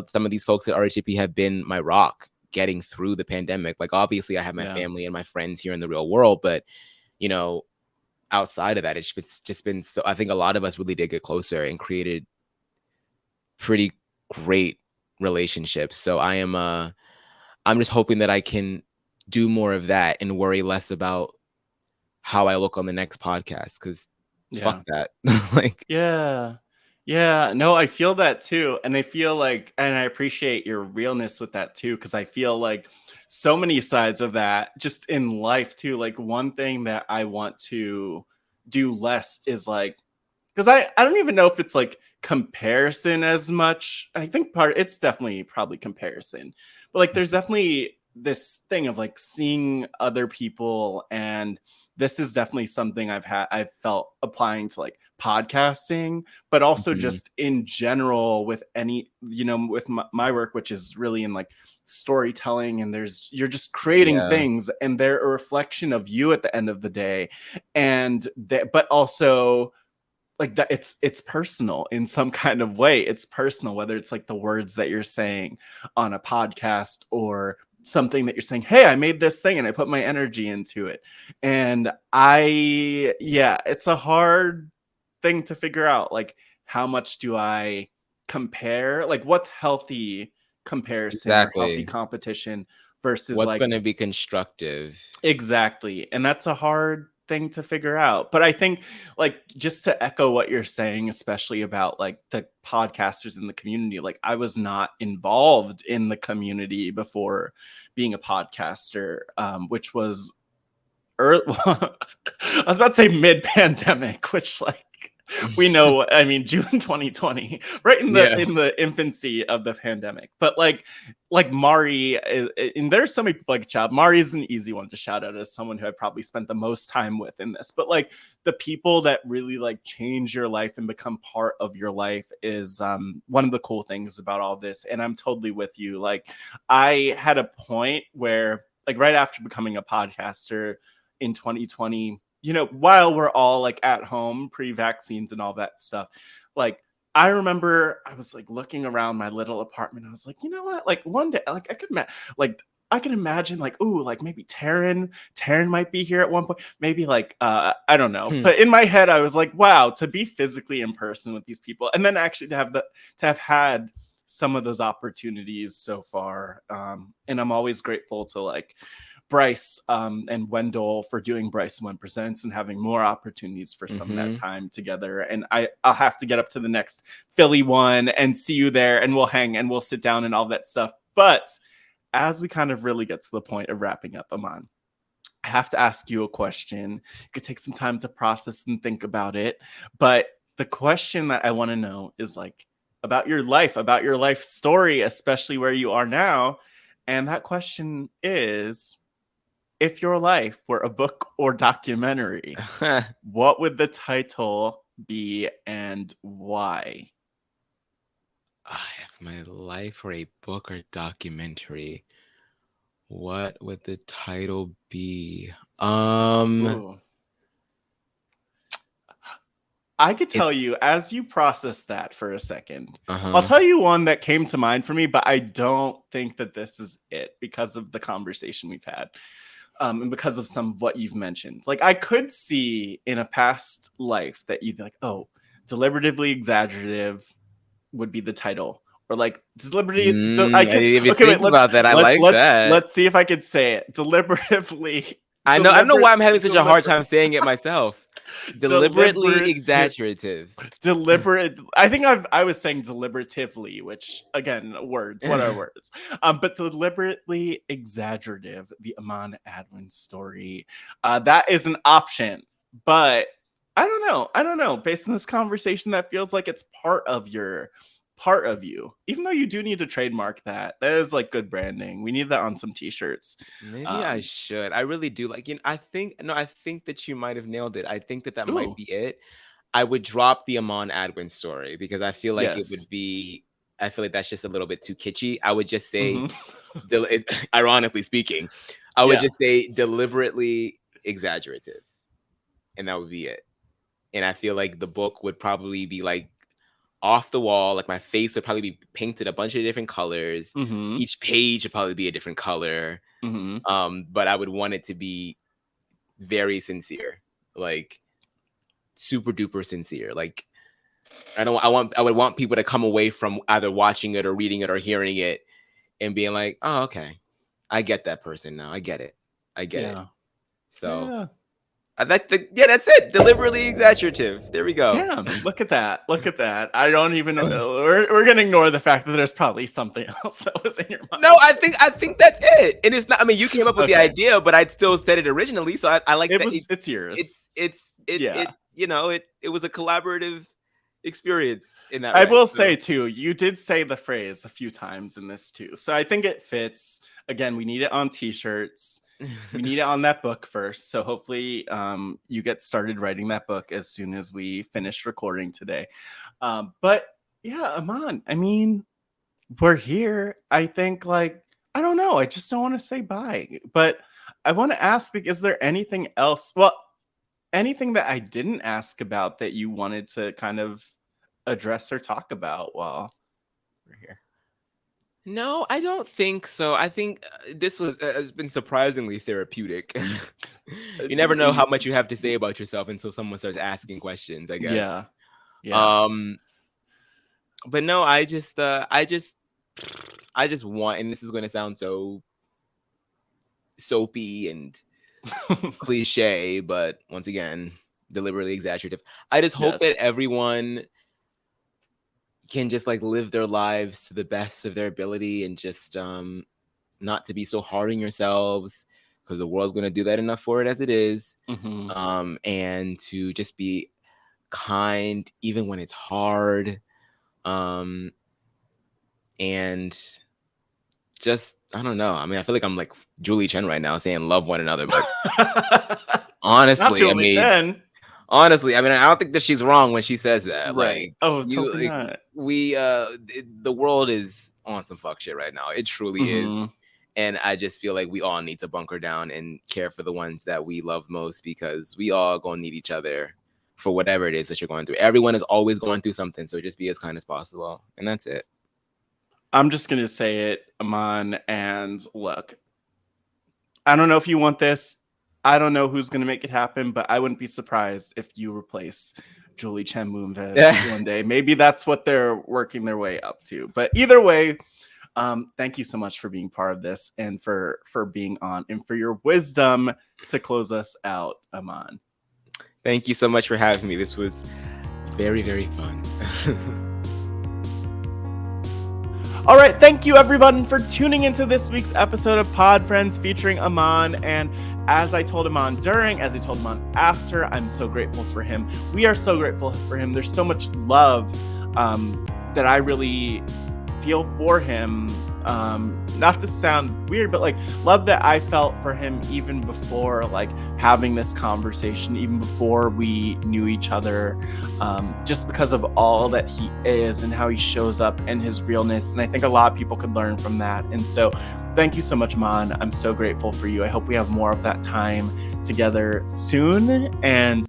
some of these folks at RHAP have been my rock getting through the pandemic. Like, obviously I have my Yeah. family and my friends here in the real world, but you know, outside of that, it's just been so. I think a lot of us really did get closer and created pretty great relationships. So I'm just hoping that I can do more of that and worry less about how I look on the next podcast, because fuck Yeah. that. Like, Yeah. Yeah. No, I feel that too. And I feel like, and I appreciate your realness with that too, because I feel like so many sides of that just in life too. Like, one thing that I want to do less is like, because I don't even know if it's like comparison as much. I think it's definitely probably comparison, but like there's definitely this thing of like seeing other people, and this is definitely something I've felt applying to like podcasting, but also mhm, just in general with any, with my work, which is really in like storytelling, and you're just creating yeah, things, and they're a reflection of you at the end of the day, and but also like that it's personal in some kind of way. It's personal, whether it's like the words that you're saying on a podcast, or something that you're saying, hey, I made this thing and I put my energy into it. And yeah, it's a hard thing to figure out, like how much do I compare, like what's healthy comparison or healthy exactly. competition versus What's like going to be constructive? exactly. And that's a hard thing to figure out. But I think, like, just to echo what you're saying, especially about like the podcasters in the community, like, I was not involved in the community before being a podcaster, which was early. I was about to say mid pandemic, which, like, we know, I mean, June 2020, right in Yeah. the infancy of the pandemic. But like Mari, and there's so many people like Chad. Mari is an easy one to shout out as someone who I probably spent the most time with in this. But like the people that really like change your life and become part of your life is one of the cool things about all this. And I'm totally with you. Like I had a point where like right after becoming a podcaster in 2020, you know, while we're all like at home pre-vaccines and all that stuff, like I remember I was like looking around my little apartment. I was like, you know what? Like one day, like I can imagine like, ooh, like maybe Taryn might be here at one point. Maybe like I don't know. But in my head, I was like, wow, to be physically in person with these people, and then actually to have had some of those opportunities so far. And I'm always grateful to like Bryce and Wendell for doing Bryce One Presents and having more opportunities for some of that time together. And I'll have to get up to the next Philly one and see you there, and we'll hang and we'll sit down and all that stuff. But as we kind of really get to the point of wrapping up, Aman, I have to ask you a question. You could take some time to process and think about it. But the question that I want to know is like about your life story, especially where you are now. And that question is, if your life were a book or documentary, what would the title be and why? If my life were a book or documentary, what would the title be? Ooh. I could tell you as you process that for a second. I'll tell you one that came to mind for me, but I don't think that this is it because of the conversation we've had. And because of some of what you've mentioned. Like I could see in a past life that you'd be like, oh, deliberatively exaggerative would be the title. Or like deliberately, I didn't even think about that. I like that. Let's see if I could say it. Deliberatively. I don't know why I'm having such a hard time saying it myself. Deliberately exaggerative. Deliberate. I think I was saying deliberatively, which again, words. What are words? But deliberately exaggerative. The Aman Adwin story. That is an option, but I don't know. Based on this conversation, that feels like it's part of you, even though you do need to trademark that. That is like good branding. We need that on some t-shirts. Maybe I should. I really do. Like, I think that you might have nailed it. I think that might be it. I would drop the Aman Adwin story because I feel like I feel like that's just a little bit too kitschy. I would just say, ironically speaking, I would just say deliberately exaggerative, and that would be it. And I feel like the book would probably be like off the wall. Like my face would probably be painted a bunch of different colors. Each page would probably be a different color. But I would want it to be very sincere, like super duper sincere. Like I would want people to come away from either watching it or reading it or hearing it and being like, oh, okay, I get that person now. I get it. it. So that's it. Deliberately exaggerative. There we go. Damn, look at that. I don't even we're gonna ignore the fact that there's probably something else that was in your mind. No, I think that's it. And it's not, I mean, you came up with the idea, but I still said it originally. So I like that. It's yours. It was a collaborative experience in that I way. will say too, you did say the phrase a few times in this too. So I think it fits. Again, we need it on t-shirts. We need it on that book first. So hopefully you get started writing that book as soon as we finish recording today. But yeah, Aman, I mean, we're here. I think like, I don't know. I just don't want to say bye. But I want to ask, is there anything else? Well, anything that I didn't ask about that you wanted to kind of address or talk about while we're here? No, I don't think so. I think this has been surprisingly therapeutic. You never know how much you have to say about yourself until someone starts asking questions, I guess. Yeah. But no, I just want, and this is going to sound so soapy and cliche, but once again, deliberately exaggerative. I just hope that everyone can just like live their lives to the best of their ability and just not to be so hard on yourselves, because the world's going to do that enough for it as it is. And to just be kind, even when it's hard. And just, I don't know. I mean, I feel like I'm like Julie Chen right now saying love one another, but Not honestly, Julie Chen. I mean, I don't think that she's wrong when she says that. Right. Like, Oh, you, totally like, not. the world is on some fuck shit right now. It truly is. And I just feel like we all need to bunker down and care for the ones that we love most, because we all gonna need each other for whatever it is that you're going through. Everyone is always going through something, so just be as kind as possible. And that's it. I'm just going to say it, Aman, and look, I don't know if you want this. I don't know who's going to make it happen, but I wouldn't be surprised if you replace Julie Chen Moonves one day. Maybe that's what they're working their way up to. But either way, thank you so much for being part of this and for being on and for your wisdom to close us out, Aman. Thank you so much for having me. This was very, very fun. All right, thank you everyone for tuning into this week's episode of Pod Friends featuring Aman. And as I told Aman during, as I told Aman after, I'm so grateful for him. We are so grateful for him. There's so much love that I really feel for him. Not to sound weird, but like love that I felt for him even before like having this conversation, even before we knew each other, just because of all that he is and how he shows up and his realness. And I think a lot of people could learn from that. And so thank you so much, Man. I'm so grateful for you. I hope we have more of that time together soon. And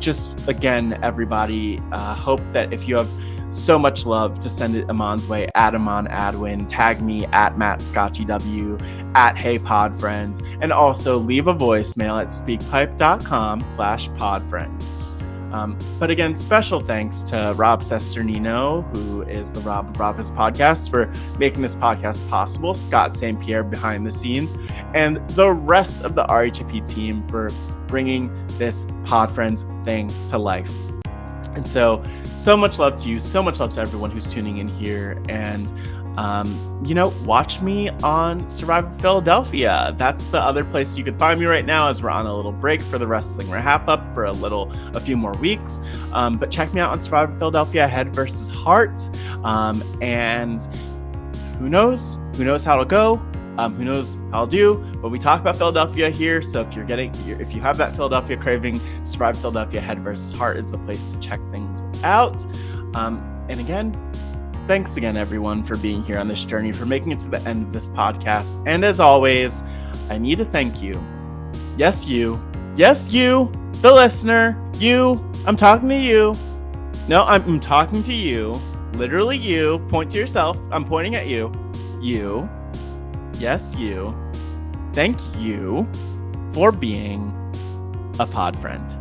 just again, everybody, hope that if you have so much love to send it Aman's way, at Aman Adwin, tag me at Matt ScotchyW, at Hey Pod Friends, and also leave a voicemail at speakpipe.com/podfriends. But again, special thanks to Rob Sesternino, who is the Rob of Rob's podcast, for making this podcast possible, Scott St. Pierre behind the scenes, and the rest of the RHAP team for bringing this Pod Friends thing to life. And so much love to you, so much love to everyone who's tuning in here. And, watch me on Survivor Philadelphia. That's the other place you could find me right now, as we're on a little break for the wrestling RHAP up for a few more weeks. But check me out on Survivor Philadelphia, Head versus Heart. And who knows how it'll go. Who knows how I'll do, but we talk about Philadelphia here. So if you have that Philadelphia craving, Survive Philadelphia Head versus Heart is the place to check things out. And again, thanks again, everyone, for being here on this journey, for making it to the end of this podcast. And as always, I need to thank you. Yes, you, the listener, you, I'm talking to you. No, I'm talking to you, literally you. Point to yourself. I'm pointing at you. You. Yes, you. Thank you for being a pod friend.